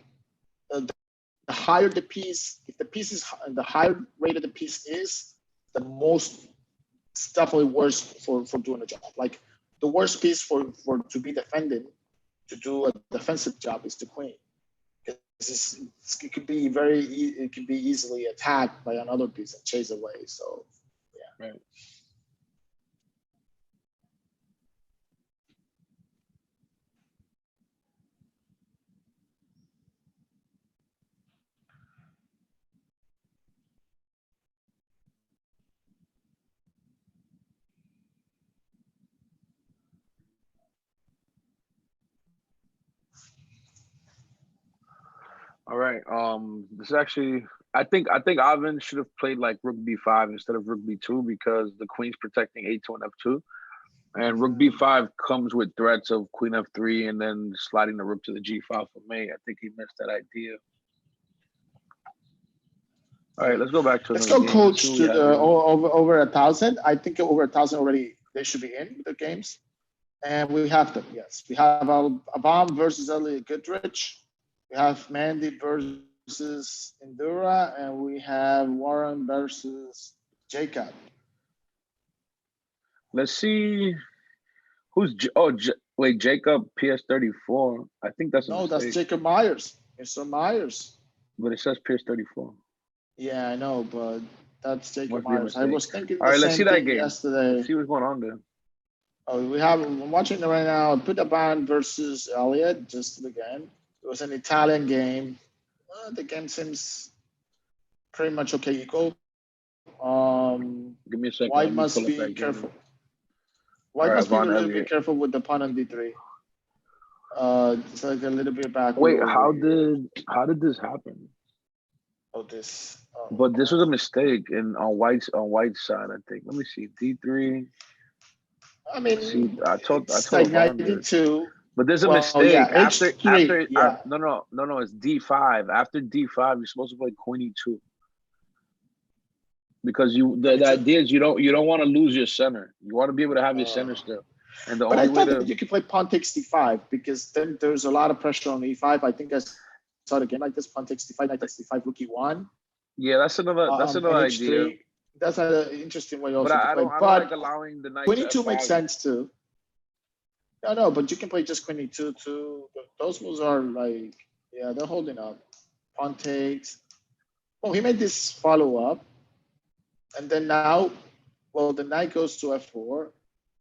Um, the higher the piece, if the piece is the higher rated the piece is, the most it's definitely worse for doing a job. Like the worst piece for to be defended to do a defensive job is the queen. It could be it could be easily attacked by another piece and chase away. So yeah. Right. All right. This is actually. I think Ivan should have played like rook b5 instead of rook b2 because the queen's protecting a2 and f2, and rook b5 comes with threats of queen f3 and then sliding the rook to the g file for me. I think he missed that idea. All right, Yeah. let's go back to Let's another go, game. Let's see coach, what we to have the here. over 1,000. I think over 1,000 already they should be in the games, and we have them. Yes, we have Abam versus Elliot Goodrich. We have Mandy versus Endura, and we have Warren versus Jacob. Let's see who's. Wait, Jacob PS34. I think that's a No, that's mistake, Jacob Myers. Mr. Myers. but it says PS34. Yeah, I know, but that's Jacob Must be a Myers. I mistake. was thinking All the right, let's see same that thing game. Let's yesterday. see what's going on there. Oh, I'm watching it right now. Put the band versus Elliot just again. It was an Italian game. The game seems pretty much okay, equal. Give me a second. White Let me must pull up be that game. careful. All White right, must be a Von little bit Elliott. careful with the pawn on d3. It's like a little bit backward Wait, over here. how did this happen? Oh, this. Oh, But this okay. was a mistake in on White's side. I think. Let me see. D3. I mean, See, I it's told like him 100. 92. But there's a Well, yeah, mistake H3. Yeah. no, it's D5. After D5, you're supposed to play Queen E2 because the It's a, idea is you don't want to lose your center. You want to be able to have your uh, center still. And the but I only way thought that to you could play pawn takes D5 because then there's a lot of pressure on E5. I think I saw the game like this: pawn takes D5, knight takes D5, rook E1, yeah, that's and another idea. H3. That's an interesting way But also to play. I don't like But allowing the knight Queen to E2 makes F5. sense too. No, but you can play just Queen E2 too. Those moves are like, yeah, they're holding up. Pawn takes. Oh, he made this follow up, and then now, well, the knight goes to F4.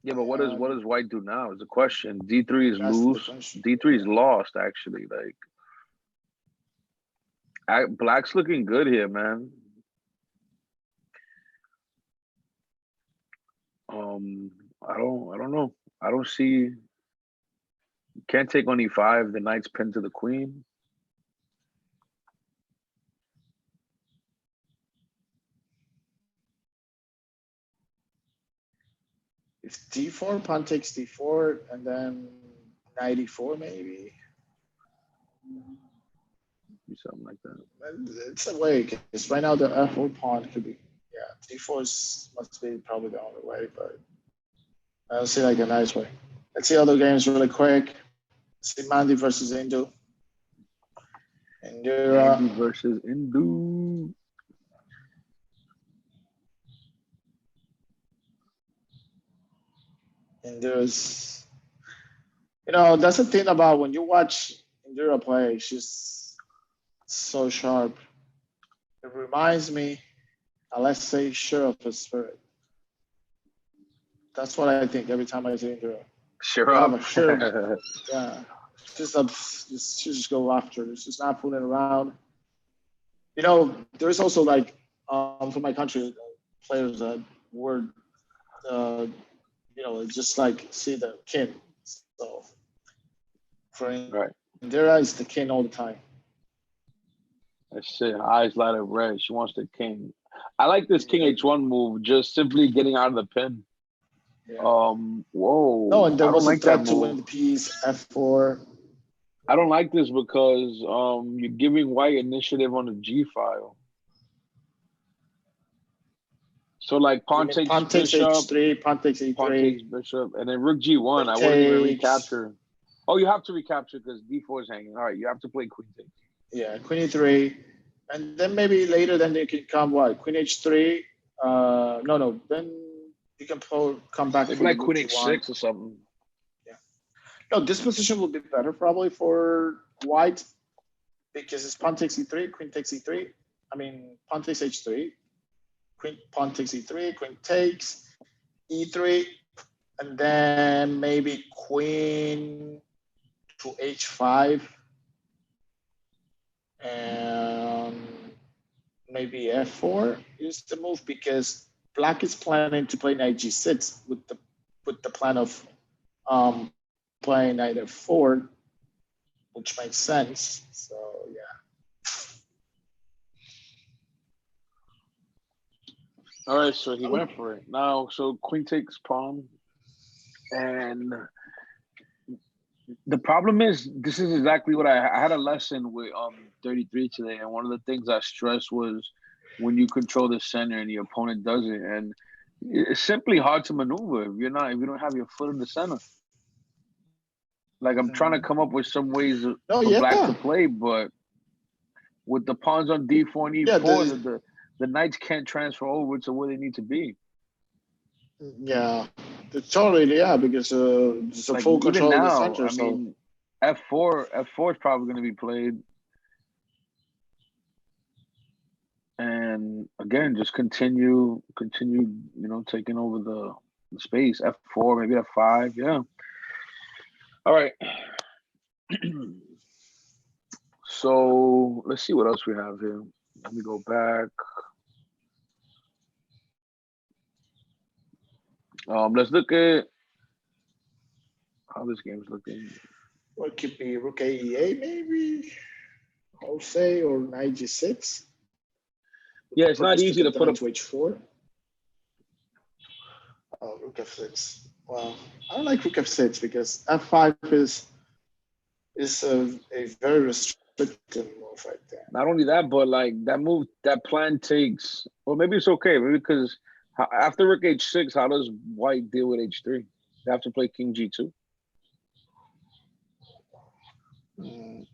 Yeah, but what And does white do now is the question. D3 is that's the loose. question. D3 is lost actually. Like black's looking good here, man. Um, I don't know. I don't see. Can't take on E5. The knight's pinned to the queen. If D4, pawn takes D4, and then knight E4 maybe. Something like that. It's a way because right now the F4 pawn could be, yeah, D4 must be probably the only way, but I don't see like a nice way. Let's see other games really quick. See Mandy versus Indu. Andy versus Indu. And there's, that's the thing about when you watch Indira play, she's so sharp. It reminds me, let's say, sure of his spirit. That's what I think every time I see Indira. Sure You have up. a sure, yeah. Just go after. It's just not fooling around. There's also like for my country players that were uh, just like see the king. So for Right. Indira, it's the king all the time. That's it. Eyes light up red. She wants the king. I like this king Yeah. H1 move, just simply getting out of the pin. Yeah. No, Whoa. and there I don't was a like that threat to win move. the piece F4. I don't like this because you're giving white initiative on the G file. So like You pawn mean takes pawn takes bishop, H3, pawn takes pawn takes E3, bishop, and then rook G1. queen I wouldn't even takes. recapture. Oh, you have to recapture because D4 is hanging. All right, you have to play queen takes. Yeah, queen E3. And then maybe later, then they can come what? Queen H3. No. Then you can come back Maybe for the like rook queen G1. H6 or something. Yeah. No, this position will be better probably for white because it's pawn takes E3, queen takes E3. I mean, pawn takes H3, pawn takes E3, queen takes E3, and then maybe queen to H5 and maybe F4 is the move because black is planning to play knight G6 with the plan of playing knight F4, which makes sense. So yeah. All right, so he went for it. Now, so queen takes pawn, and the problem is this is exactly what I had a lesson with 33 today, and one of the things I stressed was when you control the center and the opponent doesn't, and it's simply hard to maneuver if you don't have your foot in the center. Like I'm trying to come up with some ways Oh for black yeah, to play, but with the pawns on D4 and yeah, E4, the knights can't transfer over to where they need to be. yeah, totally, yeah, because it's a Like full even control of the now, center. I So mean, F4 is probably going to be played, and again, just continue, taking over the space. F4, maybe F5, yeah. All right. So let's see what else we have here. Let me go back. Let's look at how this game's looking. what could be rook AE8 maybe, Jose or knight G6. Yeah, it's not Purpose to easy to get the put knight up. to H4. Rook F6. Well, I don't like rook f6 because f5 is a very restrictive move right there. Not only that, but like that move, that plan takes. Well, maybe it's okay. Maybe because after Rook H6, how does White deal with H3? They have to play King G2. Mm,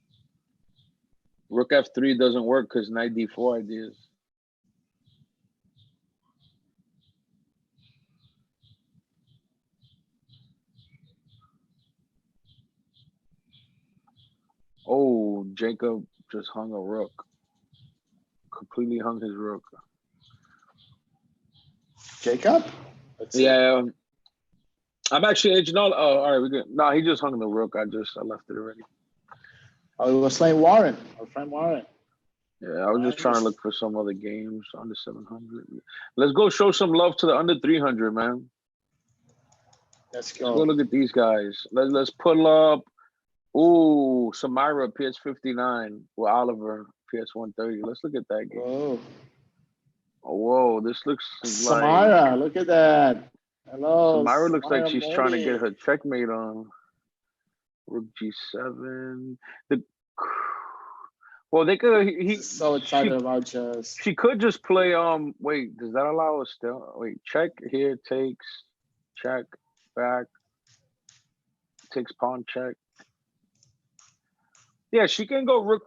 Rook F3 doesn't work because Knight D4 ideas. Oh, Jacob just hung a rook. Completely hung his rook. Jacob? Let's see. Yeah, I'm actually. No, oh, all right, we good. No, he just hung the rook. I left it already. Oh, it was playing Warren, our friend Warren. Yeah, I was just trying to Nice. look for some other games under 700. Let's go show some love to the under 300, man. Let's Let's go go. look at these guys. Let's pull up. Ooh, Samira PS 59 with Oliver PS 130. Let's look at that game. Whoa. Oh, whoa, this looks like Samara, look at that. Hello, Samira looks like Samara she's trying to get Modi. her checkmate on. Rook G7. The well, they could So excited about just. she could just play wait, does that allow us still wait, check here takes check back takes pawn check. Yeah, she can go rook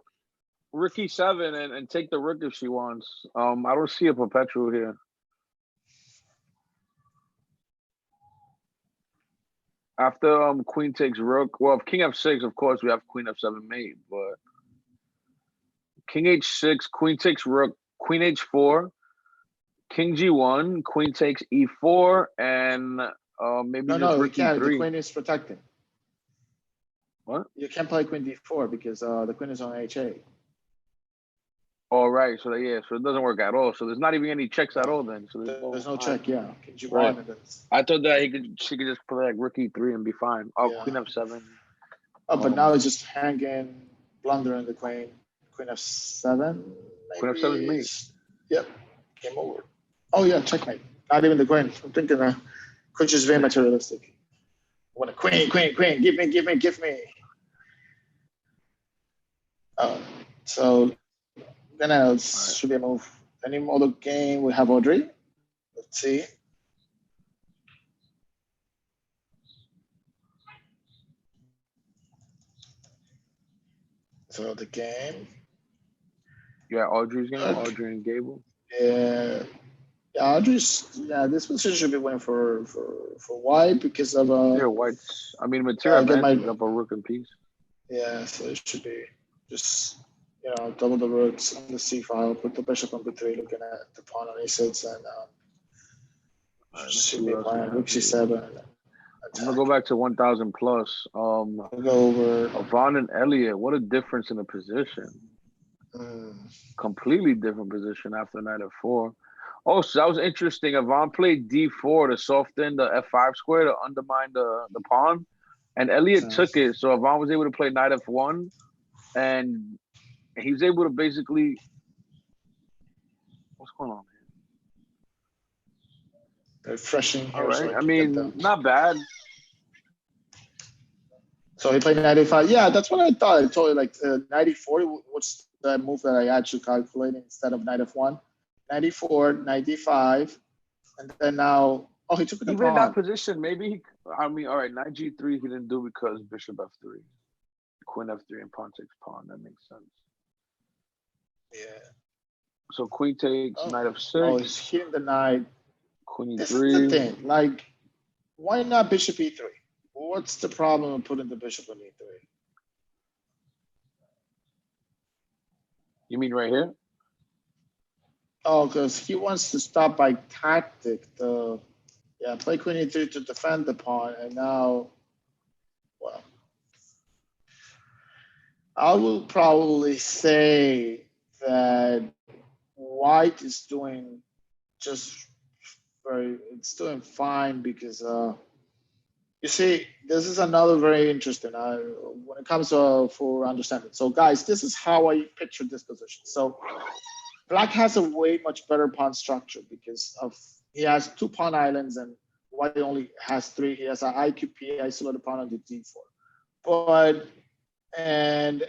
E7 and take the rook if she wants. I don't see a perpetual here. After queen takes rook, well, if king f6, of course we have queen f7 mate, but king h6, queen takes rook, queen h4, king g1, queen takes e4, and maybe No, just no, you rook can't. The e3. queen is protecting. What? You can't play queen d4 because the queen is on h8. All right, so yeah, so it doesn't work at all. So there's not even any checks at No, all then. So there's there's no no all right, check. Yeah, king right. g1 and then I thought that she could just play like rook e3 and be fine. Oh, yeah. queen f7. Oh, but now it's just hanging, blundering the queen. Queen f7 Queen maybe f7 is mate. is. Yep, game over. Oh yeah, checkmate. Not even the queen. I'm thinking queen is very materialistic. I want a queen, queen, queen. Give me, give me, give me. Uh, so then else All should be a move. Any other game we have Audrey? Let's see. So the game. Yeah, Audrey's game, Okay. Audrey and Gable. Yeah. Yeah, Audrey's yeah, this position should be winning for white because of Yeah, white's. I mean, material get my advantage up a rook and piece. yeah, so it should be just double the rooks on the c file, put the bishop on b3, looking at the pawn on a6, and All right, let's see should be what else we playing have rook here. c7 I'm gonna attack. go back to 1,000 plus. We'll go over. Avon and Elliott. What a difference in the position. Mm, Completely different position after knight f4. Oh, so that was interesting. Avon played d4 to soften the f5 square to undermine the pawn, and Elliott took it. So Avon was able to play knight f1, and he was able to basically. What's going on refreshing here? All here so right. I I can get mean, them. not bad. So he played 95. Yeah, that's what I thought. I told you like 94. What's the move that I actually calculated instead of knight f1? 94, 95, and then now. Oh, he took the Even in that pawn. position, maybe I mean, all right, knight g3 he didn't do because bishop f3, queen f3, and pawn takes pawn. That makes sense. Yeah. So queen takes Oh, knight oh, f6, he's hitting the knight. queen This is the e3. thing. Like, why not bishop e3? What's the problem with putting the bishop on e3? You mean right here? Oh, because he wants to stop by tactic. Play queen e3 to defend the pawn, and now, well, I will probably say that white is doing just it's doing fine because you see, this is another very interesting when it comes to for understanding. So, guys, this is how I picture this position. So, black has a way much better pawn structure because of he has two pawn islands and white only has 3. He has an IQP isolated pawn on the d4. But, and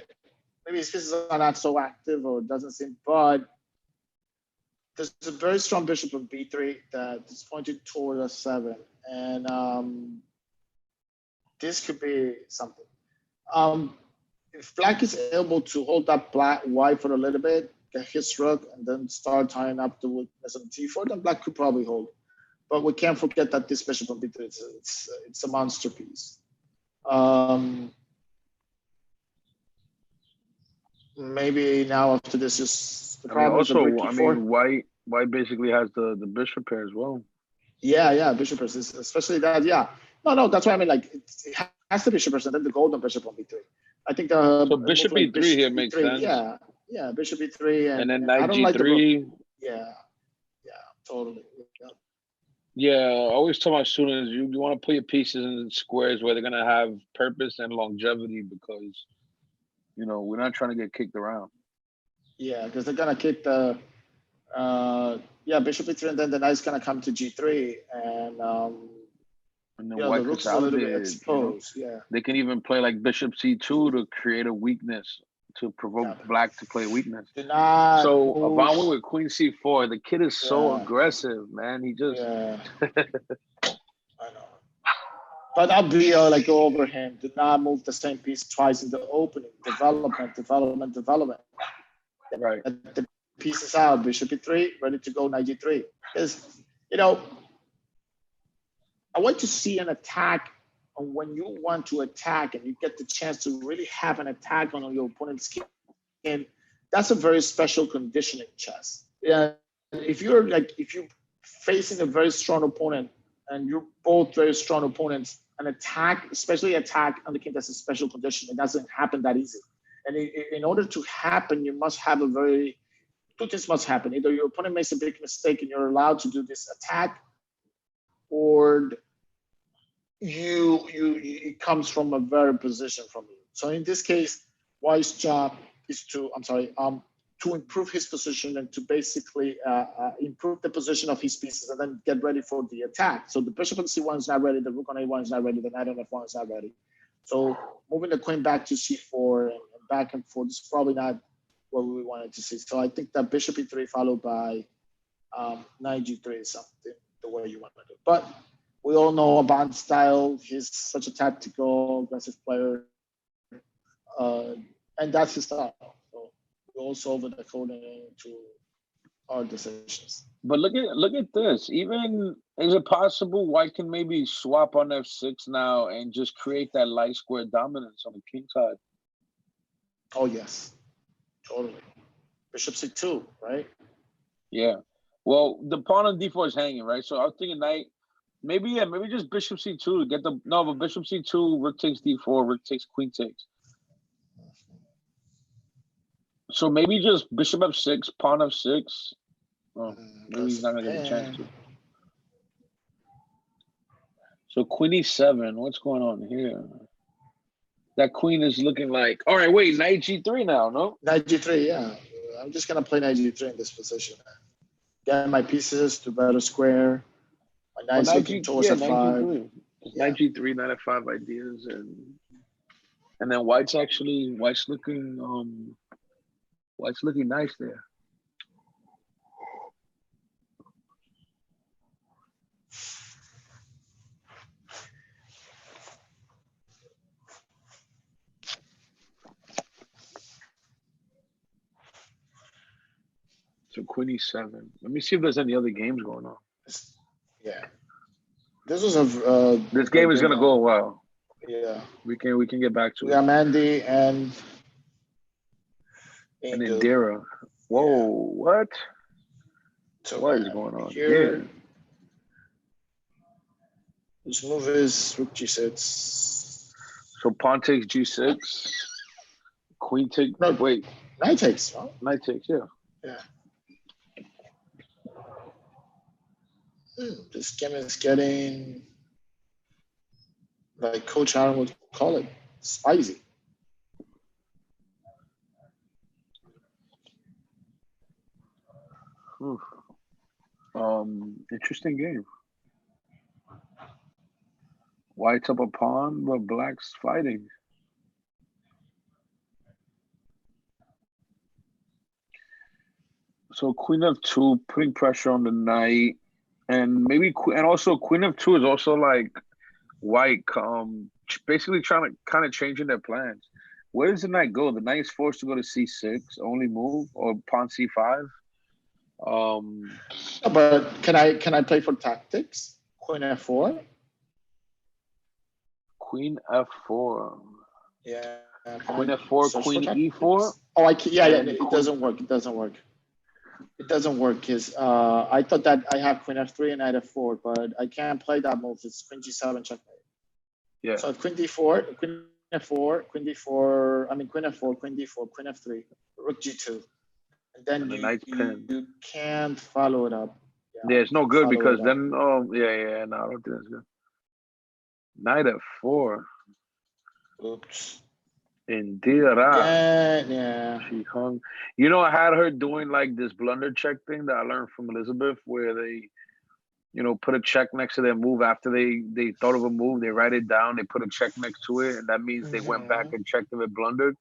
maybe his pieces are not so active or doesn't seem, but there's a very strong bishop of b3 that is pointed toward a 7. And this could be something. If black is able to hold up white for a little bit, get his rook, and then start tying up the weakness on d4, then black could probably hold. But we can't forget that this bishop on b3 it's a monster piece. Maybe now after this, just the problem is the white basically has the bishop pair as well. Yeah, bishop pairs, especially that. Yeah, no, that's what I mean. Like it has the bishop pairs and then the golden bishop on b3. I think the so bishop like b3 here makes sense. Yeah, bishop b3 and then knight I don't g3. Like yeah, totally. Yeah, I always tell my students you want to put your pieces in squares where they're gonna have purpose and longevity because we're not trying to get kicked around. Yeah, because they're gonna kick the bishop b3 and then the knight's gonna come to g3 and then white the rook's a little bit exposed. Yeah, they can even play like bishop c2 to create a weakness to provoke black to play weakness. So if I went with queen c4, the kid is so aggressive, man. He just I know. But that'll be like go over him. Do not move the same piece twice in the opening. Development. Right. The pieces out. Bishop e3, ready to go. Knight g3. Because I want to see an attack, and when you want to attack and you get the chance to really have an attack on your opponent's skin, that's a very special condition in chess. Yeah, if you're facing a very strong opponent and you're both very strong opponents, an attack, especially attack on the king, that's a special condition. It doesn't happen that easy. And in order to happen, you must have two things must happen. Either your opponent makes a big mistake and you're allowed to do this attack, or it comes from a very position from you. So in this case, White's job is to improve his position and to basically improve the position of his pieces and then get ready for the attack. So the bishop on c1 is not ready, the rook on a1 is not ready, the knight on f1 is not ready. So moving the queen back to c4 and back and forth is probably not what we wanted to see. So I think that bishop e3 followed by knight g3 is something the way you want to do it. But we all know about style. He's such a tactical, aggressive player, and that's his style. So we also over the coding to our decisions. But look at this. Even is it possible White can maybe swap on f6 now and just create that light square dominance on the king side? Oh yes, totally. Bishop c2, right? Yeah. Well, the pawn on d4 is hanging, right? So I was thinking knight. Maybe just bishop c2 to get but bishop c2, rook takes d4, rook takes, queen takes. So maybe just bishop f6, pawn f6. Oh, maybe he's not gonna get a chance to. So queen e7, what's going on here? That queen is looking like, all right, wait, knight g3 now, no? Knight g3, yeah. I'm just gonna play knight g3 in this position. Get my pieces to better square. My knight's looking towards f5. Knight g3, knight f5 ideas, and then white's looking nice there. So queen e7. Let me see if there's any other games going on. Yeah. This was a this game is gonna go a while. Yeah. We can get back to it. We got Mandy and Indira. Whoa, what? So what is going on here? This move is rook g6. So pawn takes g6. Queen takes. No, wait. Knight takes. Huh? Knight takes. Yeah. Yeah. This game is getting, like Coach Aaron would call it, spicy. Interesting game. White's up a pawn, but black's fighting. So queen of two, putting pressure on the knight, and maybe and also queen of two is also like white, basically trying to kind of changing their plans. Where does the knight go? The knight is forced to go to c6, only move, or pawn c5. Um, But can I play for tactics? Queen f4. Queen f4. Yeah. Queen f4, Search for queen tactics? e4. Oh, I can, yeah. It Queen, doesn't work. It doesn't work. It doesn't work because I thought that I have queen f3 and knight f4, but I can't play that move. It's queen g7 checkmate. yeah. So queen d4, queen f4, queen d4. I mean queen f4, queen d4, queen f3, rook g2, and then The knight's pinned. you can't follow it up. Yeah, it's no good follow because it up. then, yeah, no, I don't think that's good. Knight f4. Oops. Indira. Yeah. She hung. You know, I had her doing like this blunder check thing that I learned from Elizabeth, where they, put a check next to their move after they thought of a move, they write it down, they put a check next to it, and that means they went back and checked if it blundered.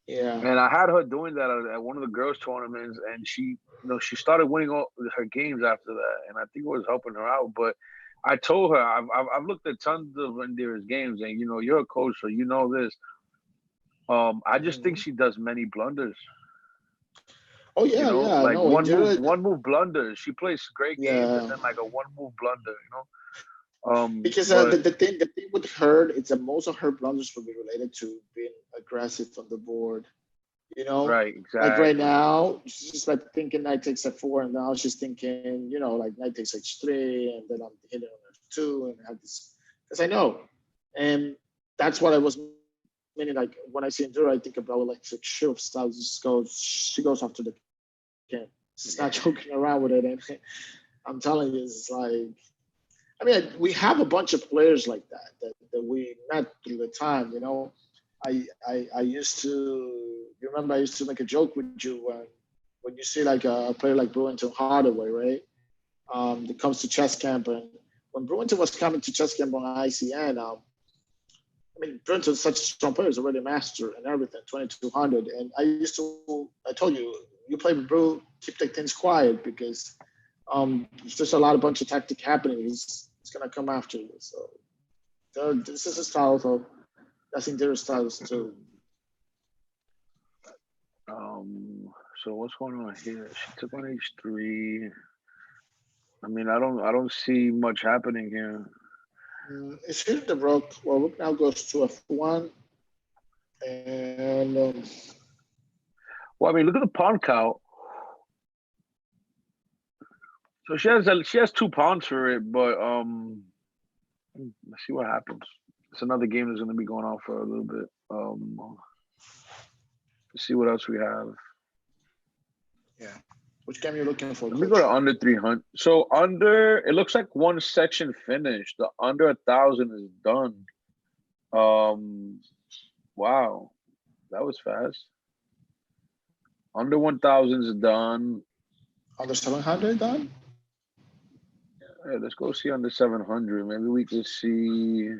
Yeah. And I had her doing that at one of the girls' tournaments, and she, she started winning all her games after that, and I think it was helping her out. But I told her I've looked at tons of Indira's games, and you're a coach, so you know this. I just think she does many blunders. Oh yeah, yeah. Like No, Indira, one move blunders. She plays great games, and yeah. then like a one move blunder. Because But the thing with her is that most of her blunders will be related to being aggressive on the board. right, Like right exactly. now, she's just like thinking knight takes f4, and now she's thinking, like knight takes h3, and then I'm hitting on f2, and I have this because I know, and that's what I was meaning. Like when I see Enduro, I think about like she styles she goes after the game. She's not joking around with it, and I'm telling you, it's like. I mean, we have a bunch of players like that we met through the time. I used to. You remember I used to make a joke with you when you see like a player like Brewington Hardaway, right? That comes to chess camp, and when Brewington was coming to chess camp on ICN, I mean, Brewington's such a strong player, he's already a master and everything, 2200. And I told you, you play with Brew, keep the things quiet because if there's a bunch of tactic happening, he's gonna come after you. So this is a style of that's in their styles too. So what's going on here? She took on h3. I mean, I don't see much happening here. It's here the rook. Well, rook now goes to f1, and Well, I mean, look at the pawn count. So she has two pawns for it, but let's see what happens. It's another game that's going to be going on for a little bit. Let's see what else we have. Yeah. Which game you're looking for? Let me go to under 300. So under, it looks like one section finished. The under 1,000 is done. Wow, that was fast. Under 1,000 is done. Under 700 done? Yeah, let's go see under 700. Maybe we can see.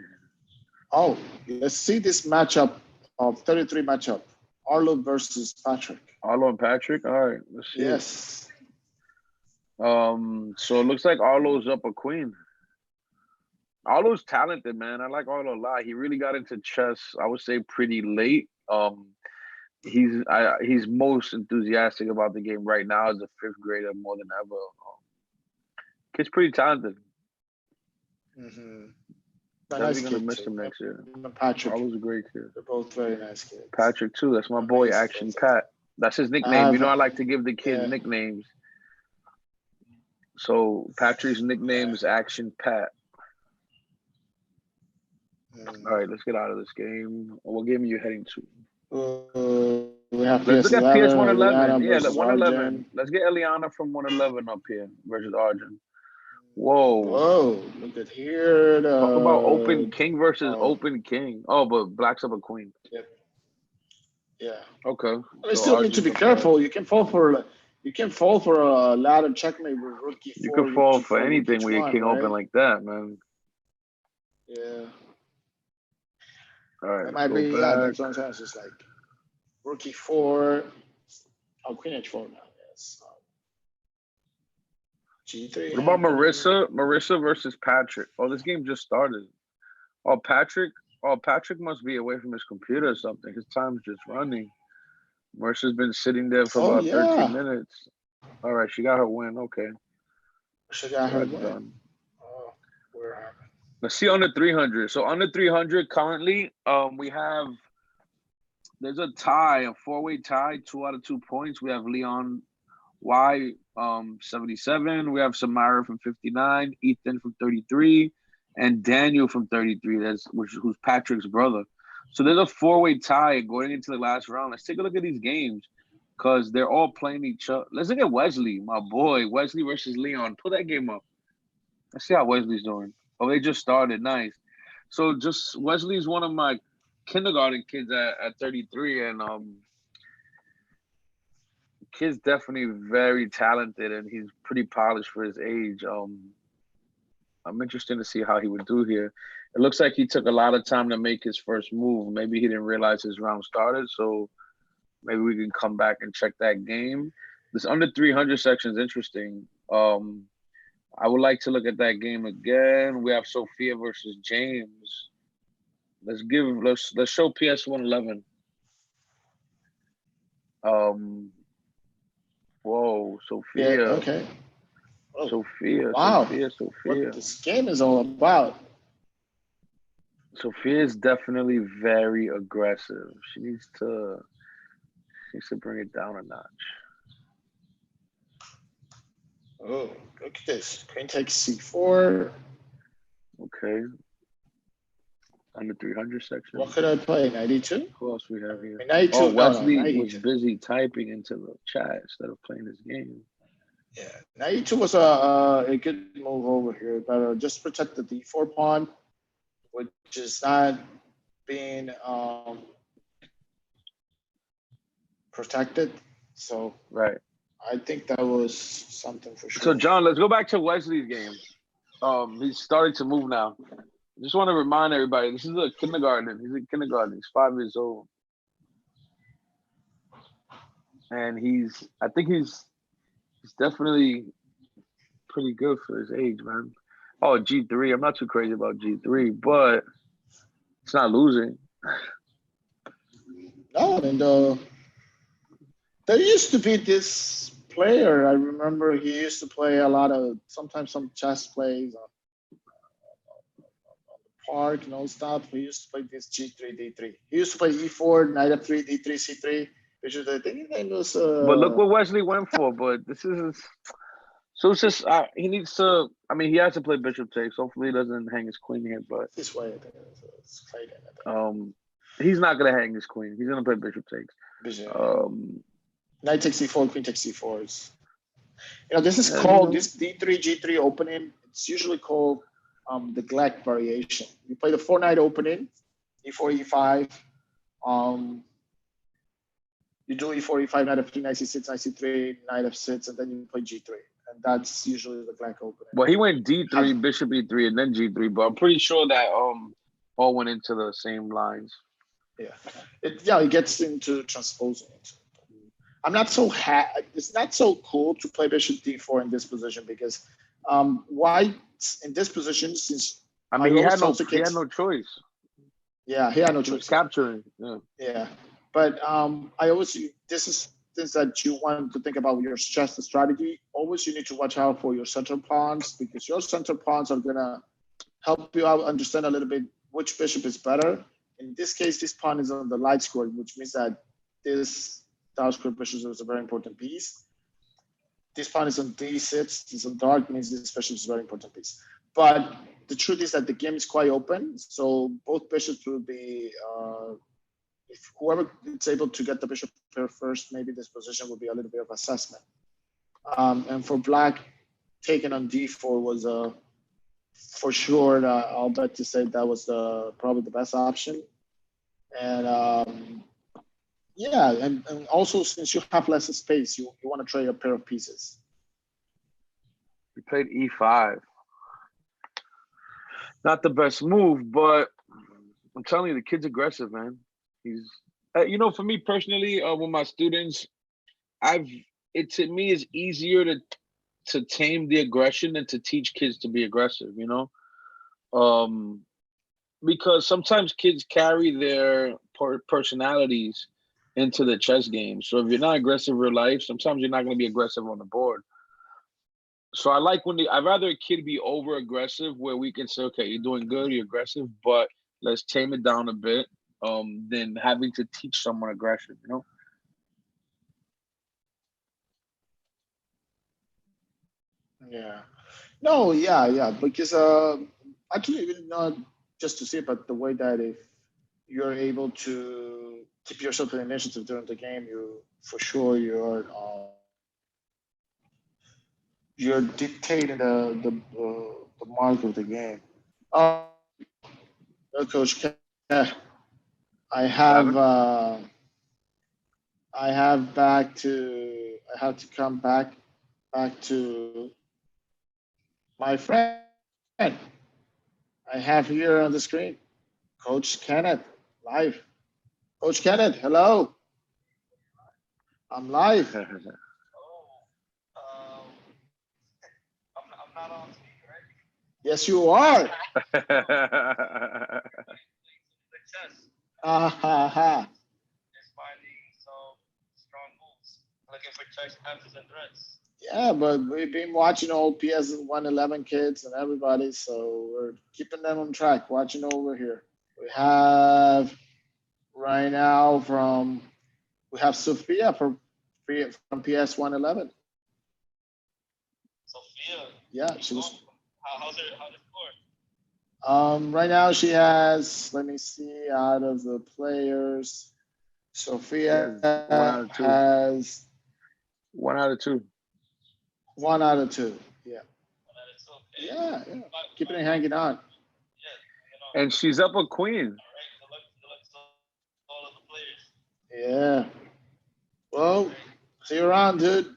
Oh, let's see this matchup of 33 matchup. Arlo versus Patrick. Arlo and Patrick? All right, let's see. Yes. So it looks like Arlo's up a queen. Arlo's talented, man. I like Arlo a lot. He really got into chess, I would say, pretty late. He's most enthusiastic about the game right now as a fifth grader more than ever. Kid's pretty talented. Mm-hmm. Definitely gonna miss him next year. Patrick. Arlo's a great kid. They're both very nice kids. Patrick too. That's my boy, Action Pat. That's his nickname. I like to give the kids nicknames. So Patrick's nickname is Action Pat. All right, let's get out of this game. What game are you heading to? Let's look at PS 111. Yeah, 111. Let's get Eliana from 111 up here versus Arjun. Whoa. Whoa, look at here. Talk about open king versus open king. Oh, but black's up a queen. Yep. Yeah. Okay. I still need to be careful. You can fall for a ladder checkmate with rook e4. You can fall for anything with your king open like that, man. Yeah. All right, It let's might go be, yeah, back. that's what I'm saying. It's just like rook e4. Oh, queen h4 now, yes. G3 What about happening. Marissa? Marissa versus Patrick. Oh, this game just started. Oh, Patrick. Oh, Patrick must be away from his computer or something. His time's just running. Marissa's been sitting there for Oh, about 13 yeah. minutes. All right, she got her win. Okay, She got so her that's win. done. Oh, where happened? Let's see under 300. So under 300 currently, we have there's a tie, a four-way tie, 2 out of 2 points. We have Leon Y 77. We have Samara from 59, Ethan from 33, and Daniel from 33. Who's Patrick's brother. So there's a four-way tie going into the last round. Let's take a look at these games because they're all playing each other. Let's look at Wesley, my boy. Wesley versus Leon. Pull that game up. Let's see how Wesley's doing. Oh, they just started. Nice. So just Wesley's one of my kindergarten kids at 33, and kid's definitely very talented, and he's pretty polished for his age. I'm interested to see how he would do here. It looks like he took a lot of time to make his first move. Maybe he didn't realize his round started, so maybe we can come back and check that game. This under 300 section is interesting. I would like to look at that game again. We have Sophia versus James. Let's show PS 111. Whoa, Yeah, Sophia. okay. Oh, Sophia, wow. Sophia, What Sophia. this game is all about. Sophia is definitely very aggressive. She needs to bring it down a notch. Oh, look at this. Queen takes c4. Okay. Under 300 section. What could I play? 92? Who else we have here? 92. Oh, No, Wesley was 92. busy typing into the chat instead of playing this game. Yeah, 92 was a good move over here, but just protect the d4 pawn, which is not being protected. So Right. I think that was something for So sure. John, let's go back to Wesley's game. He's starting to move now. I just want to remind everybody, this is a kindergarten. He's in kindergarten. He's 5 years old. And I think he's definitely pretty good for his age, man. Oh, G3. I'm not too crazy about G3, but it's not losing. No, and there used to be this player. I remember he used to play a lot of, sometimes some chess plays on the park and all stuff. He used to play this G3, D3. He used to play E4, Knight F3, D3, C3, which is, I think his name was. But look what Wesley went for. But this is so it's just he needs to. I mean, he has to play bishop takes. Hopefully, he doesn't hang his queen here. But this way, I think. It's Clayton, I think. he's not gonna hang his queen. He's gonna play bishop takes. Knight takes C4, Queen takes C4. This is Yeah, called this D3, G3 opening. It's usually called the Gleck variation. You play the 4-knight opening, E4, E5. You do E4, E5, Knight F3, Knight C6, Knight C3, Knight F6, and then you play G3. And that's usually the Gleck opening. Well, he went D3, bishop E3, and then G3. But I'm pretty sure that all went into the same lines. Yeah, it gets into transposing it. I'm not so it's not so cool to play bishop d4 in this position because white in this position, since I mean, he had no choice. Yeah, he had no choice. He was capturing. Yeah, but I always, this is things that you want to think about with your chess strategy. Always, you need to watch out for your center pawns because your center pawns are gonna help you out understand a little bit which bishop is better. In this case, this pawn is on the light square, which means that this dark square bishop is a very important piece. This pawn is on d6, it's on dark, means this bishop is a very important piece. But the truth is that the game is quite open, so both bishops will be, if whoever is able to get the bishop pair first, maybe this position will be a little bit of assessment. And for black, taking on d4 was for sure, I'll bet to say that was probably the best option. And yeah, and also since you have less space, you want to trade a pair of pieces. He played E5. Not the best move, but I'm telling you, the kid's aggressive, man. He's, for me personally, with my students, I've it to me is easier to tame the aggression than to teach kids to be aggressive. Um, because sometimes kids carry their personalities into the chess game. So if you're not aggressive in real life, sometimes you're not going to be aggressive on the board. So I like I'd rather a kid be over aggressive where we can say, okay, you're doing good, you're aggressive, but let's tame it down a bit, than having to teach someone aggression. Yeah. No, yeah. Because actually, even not just to see it, but the way that if you're able to keep yourself in initiative during the game, you for sure you're dictating the mark of the game. Oh, Coach K, I have Evan? uh, I have to come back to my friend. I have here on the screen Coach Kenneth live. Coach Kenneth, hello. I'm live. Yes, you are. Ah ha ha. Yeah, but we've been watching all PS 111 kids and everybody, so we're keeping them on track. Watching over here. We have right now we have Sophia from PS 111. Yeah, she was. Right now she has. Let me see. Out of the players, Yes, Sophia one out of two. has One out of two. 1 out of 2. Yeah, yeah. Keeping it hanging on. And she's up a queen. Yeah. Well, see you around, dude.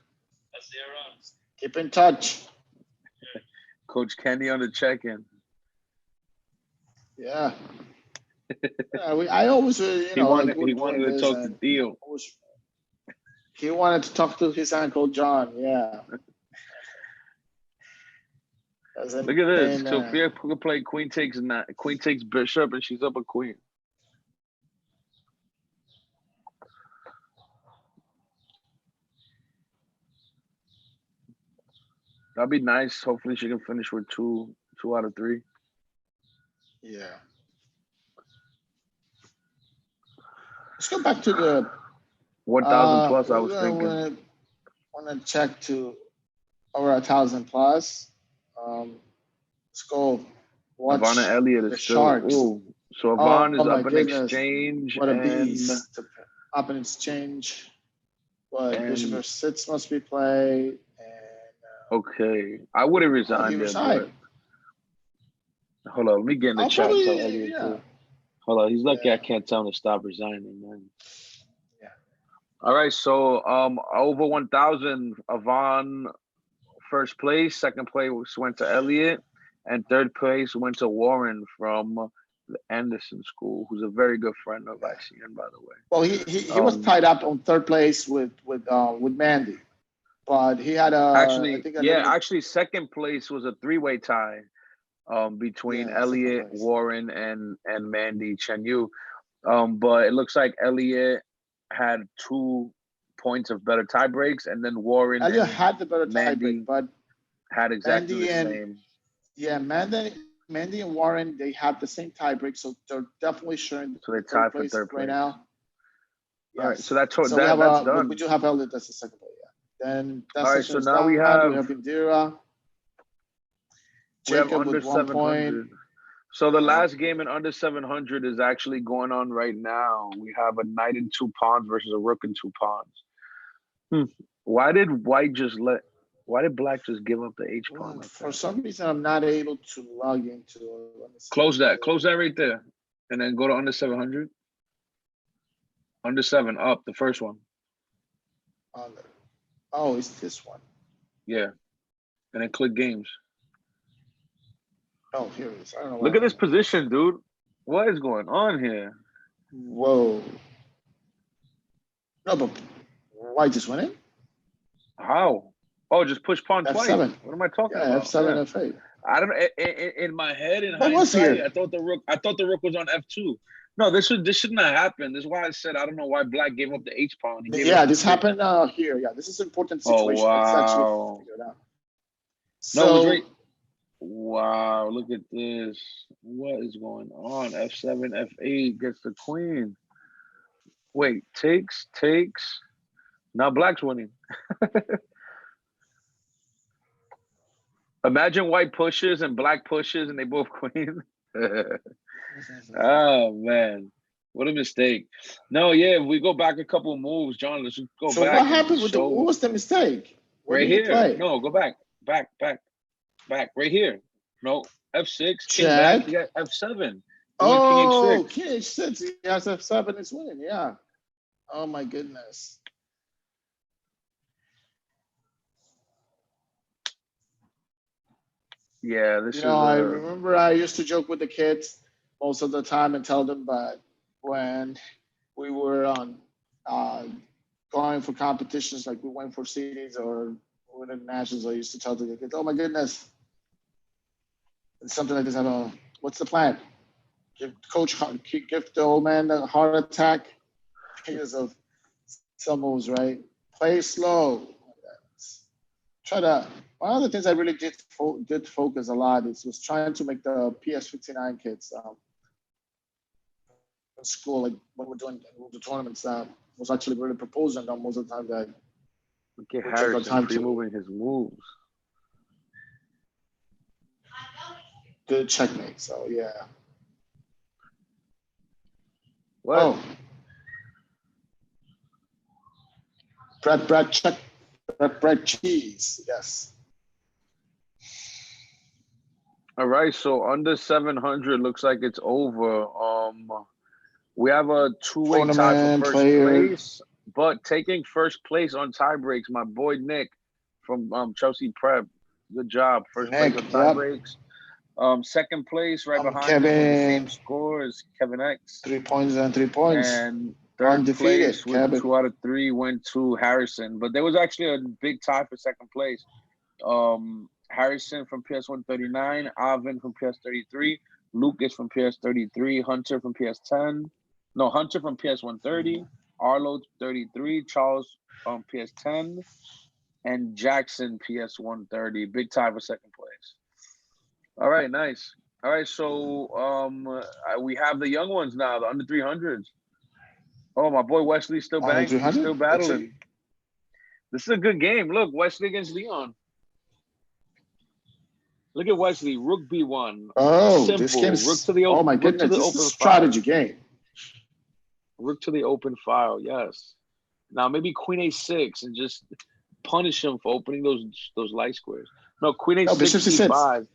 Keep in touch. Coach Kenny on the check-in. Yeah. I always, He like wanted we're he doing wanted to this, talk to and Theo. he wanted to talk to his uncle John. Yeah. That's a Look at this. name, man. Sophia could play queen takes bishop, and she's up a queen. That'd be nice. Hopefully, she can finish with two out of three. Yeah. Let's go back to the. 1,000 plus. I was We're thinking. gonna want to check to over 1,000 plus. Let's go Ivana watch Elliott is the still. Sharks. Oh, so Oh Yvonne is my up in goodness, exchange, what a and beast! Up in exchange. But Bishop and F6 must be played. okay, I would have Oh, he resigned there, but resigned. hold on, let me get in the I'll chat and tell probably, Elliot yeah, too. Hold on, he's lucky I yeah, can't tell him to stop resigning, man. yeah. All right, so over 1,000, Yvonne first place, second place went to Elliot, and third place went to Warren from the Anderson School, who's a very good friend of Yeah. ICN, by the way. Well, he was Um, tied up on third place with Mandy, but he had I think a little bit. actually, second place was a three-way tie between Yeah, second Elliot, place. Warren, and Mandy Chen Yu. But it looks like Elliot had 2 points of better tie breaks, and then Warren Elliot and had the better tiebreak, Mandy but had exactly the Mandy and same. yeah, Mandy and Warren they have the same tiebreak, so they're definitely sharing So the they third tied for place third right place. now. All right, so Yes. So that's we done. do have Elliot as the second player. Yeah. Then that All right, section so is now we done. We have have Indira, we have Jacob under with 1 point. 700. So the Yeah. last game in under 700 is actually going on right now. We have a knight and 2 pawns versus a rook and 2 pawns. Why did White just let? Why did Black just give up the H pawn like For that? some reason, I'm not able to log into. Let me see. Close that. Close that right there, and then go to under 700. Under seven up the first one. On the, oh, it's this one. Yeah, and then click games. Oh, here it is. I don't know Look why at this I'm. position, dude. What is going on here? Whoa. No, but white just winning? How? Oh, just push pawn twice. F7. What am I talking Yeah, about? F7, Yeah. F8. I don't. In my head, in What was hindsight, here? I thought the rook was on F2. No, this should not happen. This is why I said I don't know why Black gave up the H pawn. He gave it up Yeah, to this C. happened here. Yeah, this is an important Oh situation. Let's actually wow. figure it out. No, it was right. So, Wow, look at this. What is going on? F7, F8 gets the queen. Wait, takes. Now Black's winning. Imagine white pushes and black pushes and they both queen. Oh man. What a mistake. No, yeah, if we go back a couple moves, John, let's just go so what back and happened just with what show was the mistake? What right did he here. play? No, go back. Back. Right here. No, F6, king back, Check. you got F7. He went king Oh, H6. king H6. He has F7. It's winning. Yeah. Oh my goodness. Yeah, this You is know, I a remember I used to joke with the kids most of the time and tell them, but when we were on going for competitions, like we went for cities or winning nationals, I used to tell the kids, "Oh my goodness, it's something like this. I don't know. What's the plan? Give give the old man a heart attack because of some moves, right? Play slow. Try to. One of the things I really did focus a lot is was trying to make the PS59 kids in school, like when we're doing the tournaments, was actually really proposing them most of the time that look at we take our Harrison time to pre-moving his moves. good checkmate. So yeah. What? Oh, bread, check, bread, cheese. Yes. All right, so under 700 looks like it's over. We have a two-way tie for Tournament first player. place, but taking first place on tie breaks, my boy Nick from Chelsea Prep. Good job. First place Nick. on tie Yep. breaks. Second place right behind him with the same Kevin. score is Kevin X. 3 points and 3 points. And third Undefeated. place with Kevin. 2 out of 3 went to Harrison. But there was actually a big tie for second place. Harrison from PS139, Alvin from PS33, Lucas from PS33, Hunter from PS10. No, Hunter from PS130, Arlo 33, Charles PS10, and Jackson PS130. Big tie for second place. All right, nice. All right, so we have the young ones now, the under 300s. Oh, my boy Wesley's still Under bang. He's 300. still Let's see. battling. This is a good game. Look, Wesley against Leon. Look at Wesley. Rook B1. Oh, this Simple. game's. Oh my Rook to goodness, the this is a open file. strategy game. Rook to the open file. Yes. Now maybe Queen A6 and just punish him for opening those light squares. No, Queen No, A6 bishop C6. C5.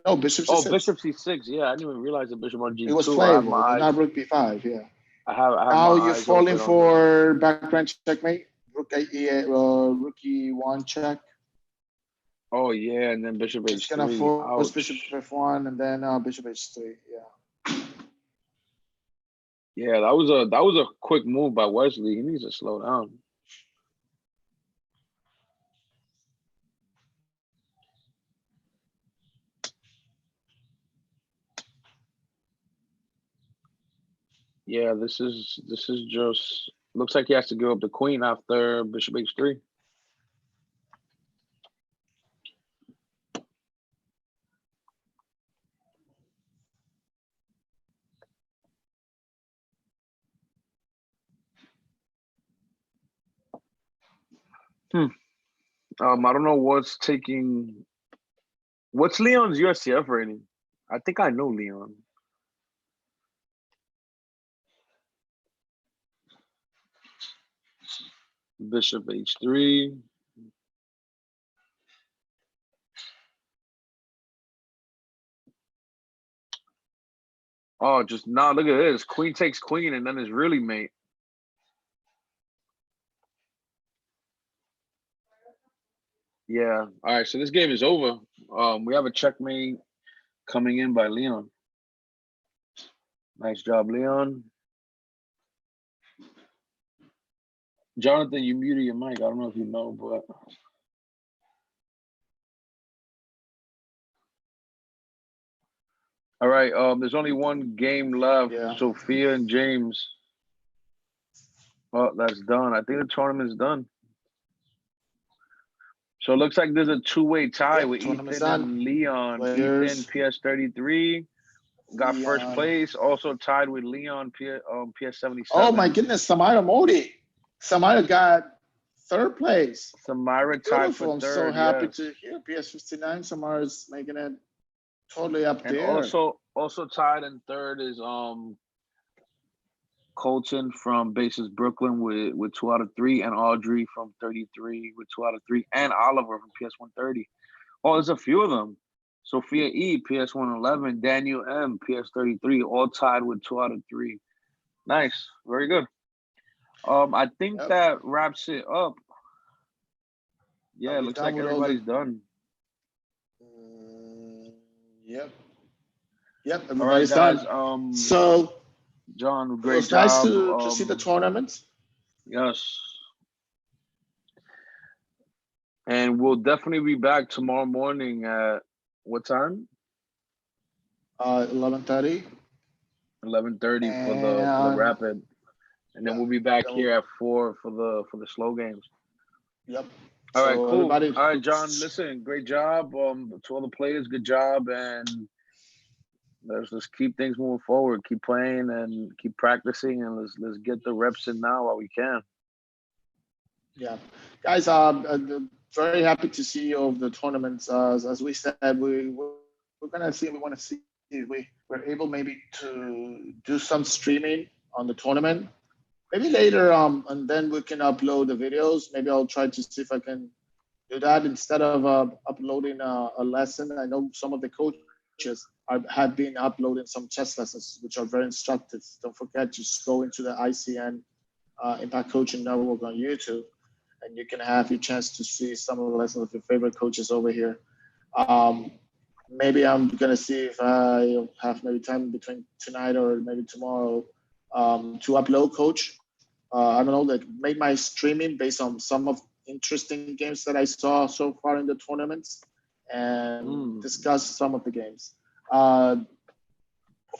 No, bishop Oh, C6. Bishop C6. Yeah, I didn't even realize the bishop on It was G2. I have my playable, but eyes. not rook b5. Yeah. I have my Now you're eyes falling open on this. for background checkmate. Rookie one check. Oh yeah, and then Bishop It's gonna H3. force bishop Ouch. f1 and then bishop h3. Yeah. Yeah, that was a quick move by Wesley. He needs to slow down. Yeah, this is just looks like he has to give up the queen after Bishop H3. Hmm. I don't know what's Leon's USCF rating? I think I know Leon. Bishop H3. Oh, just now look at this. Queen takes queen and then it's really mate. Yeah. All right, so this game is over. We have a checkmate coming in by Leon. Nice job, Leon. Jonathan, you muted your mic. I don't know if you know, but all right. There's only one game left. Yeah. Sophia and James. Oh, that's done. I think the tournament's done. So it looks like there's a two-way tie Yep, with tournament's Ethan and done. Leon. Players. Ethan, PS33, got first Leon. place. Also tied with Leon, PS77. Oh my goodness, Samira Modi. Samira got third place. Samira tied for Beautiful. I'm so third, happy yes. to hear PS59. Samira's making it totally up And there. also tied in third is Colton from Bases Brooklyn with 2 out of 3, and Audrey from 33 with 2 out of 3, and Oliver from PS130. Oh, there's a few of them. Sophia E, PS111, Daniel M, PS33, all tied with 2 out of 3. Nice, very good. I think Yep. that wraps it up. Yeah, it We've looks done like with all everybody's done. Yep. Yep, All right, everybody's guys. done. So John, it great was nice job. to see the tournament. Yes. And we'll definitely be back tomorrow morning at what time? 11:30. 11:30 for the rapid. And then we'll be back here at 4 for the slow games. Yep. All right, cool. All right, John, listen, great job. To all the players, good job. And let's just keep things moving forward. Keep playing and keep practicing, and let's get the reps in now while we can. Yeah, guys, very happy to see you of the tournaments. As we said, we're gonna see. We want to see if we're able maybe to do some streaming on the tournament. Maybe later, and then we can upload the videos. Maybe I'll try to see if I can do that instead of uploading a lesson. I know some of the coaches have been uploading some chess lessons, which are very instructive. Don't forget, just go into the ICN Impact Coaching Network on YouTube, and you can have your chance to see some of the lessons of your favorite coaches over here. Maybe I'm gonna see if I have maybe time between tonight or maybe tomorrow to upload, coach. I don't know, like make my streaming based on some of interesting games that I saw so far in the tournaments and discuss some of the games. Of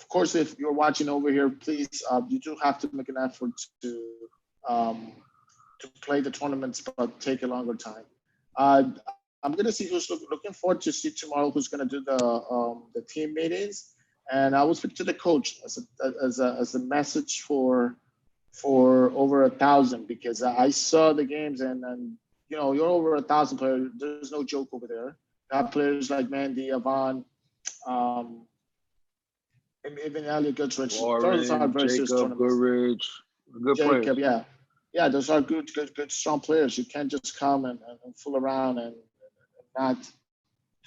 course, if you're watching over here, please, you do have to make an effort to play the tournaments, but take a longer time. I'm gonna see who's looking forward to see tomorrow who's gonna do the team meetings, and I will speak to the coach as a message for over 1,000, because I saw the games and you know, you're over 1,000 players. There's no joke over there. You have players like Mandy, Yvonne, even Elliot Goodrich. Those are very serious Jacob, tournaments. Goodrich, good Jacob, players. yeah, those are good, strong players. You can't just come and fool around and not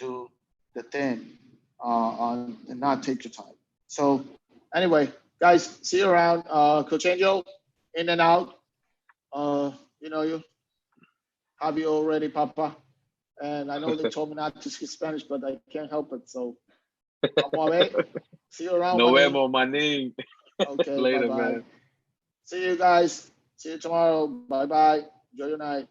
do the thing and not take your time. So anyway, guys, see you around. Coach Angel, in and out. You know you. Have you already, Papa? And I know they told me not to speak Spanish, but I can't help it. So, vamos a ver. See you around. No vemos, my name. Okay, Later, bye-bye. man. See you guys. See you tomorrow. Bye-bye. Enjoy your night.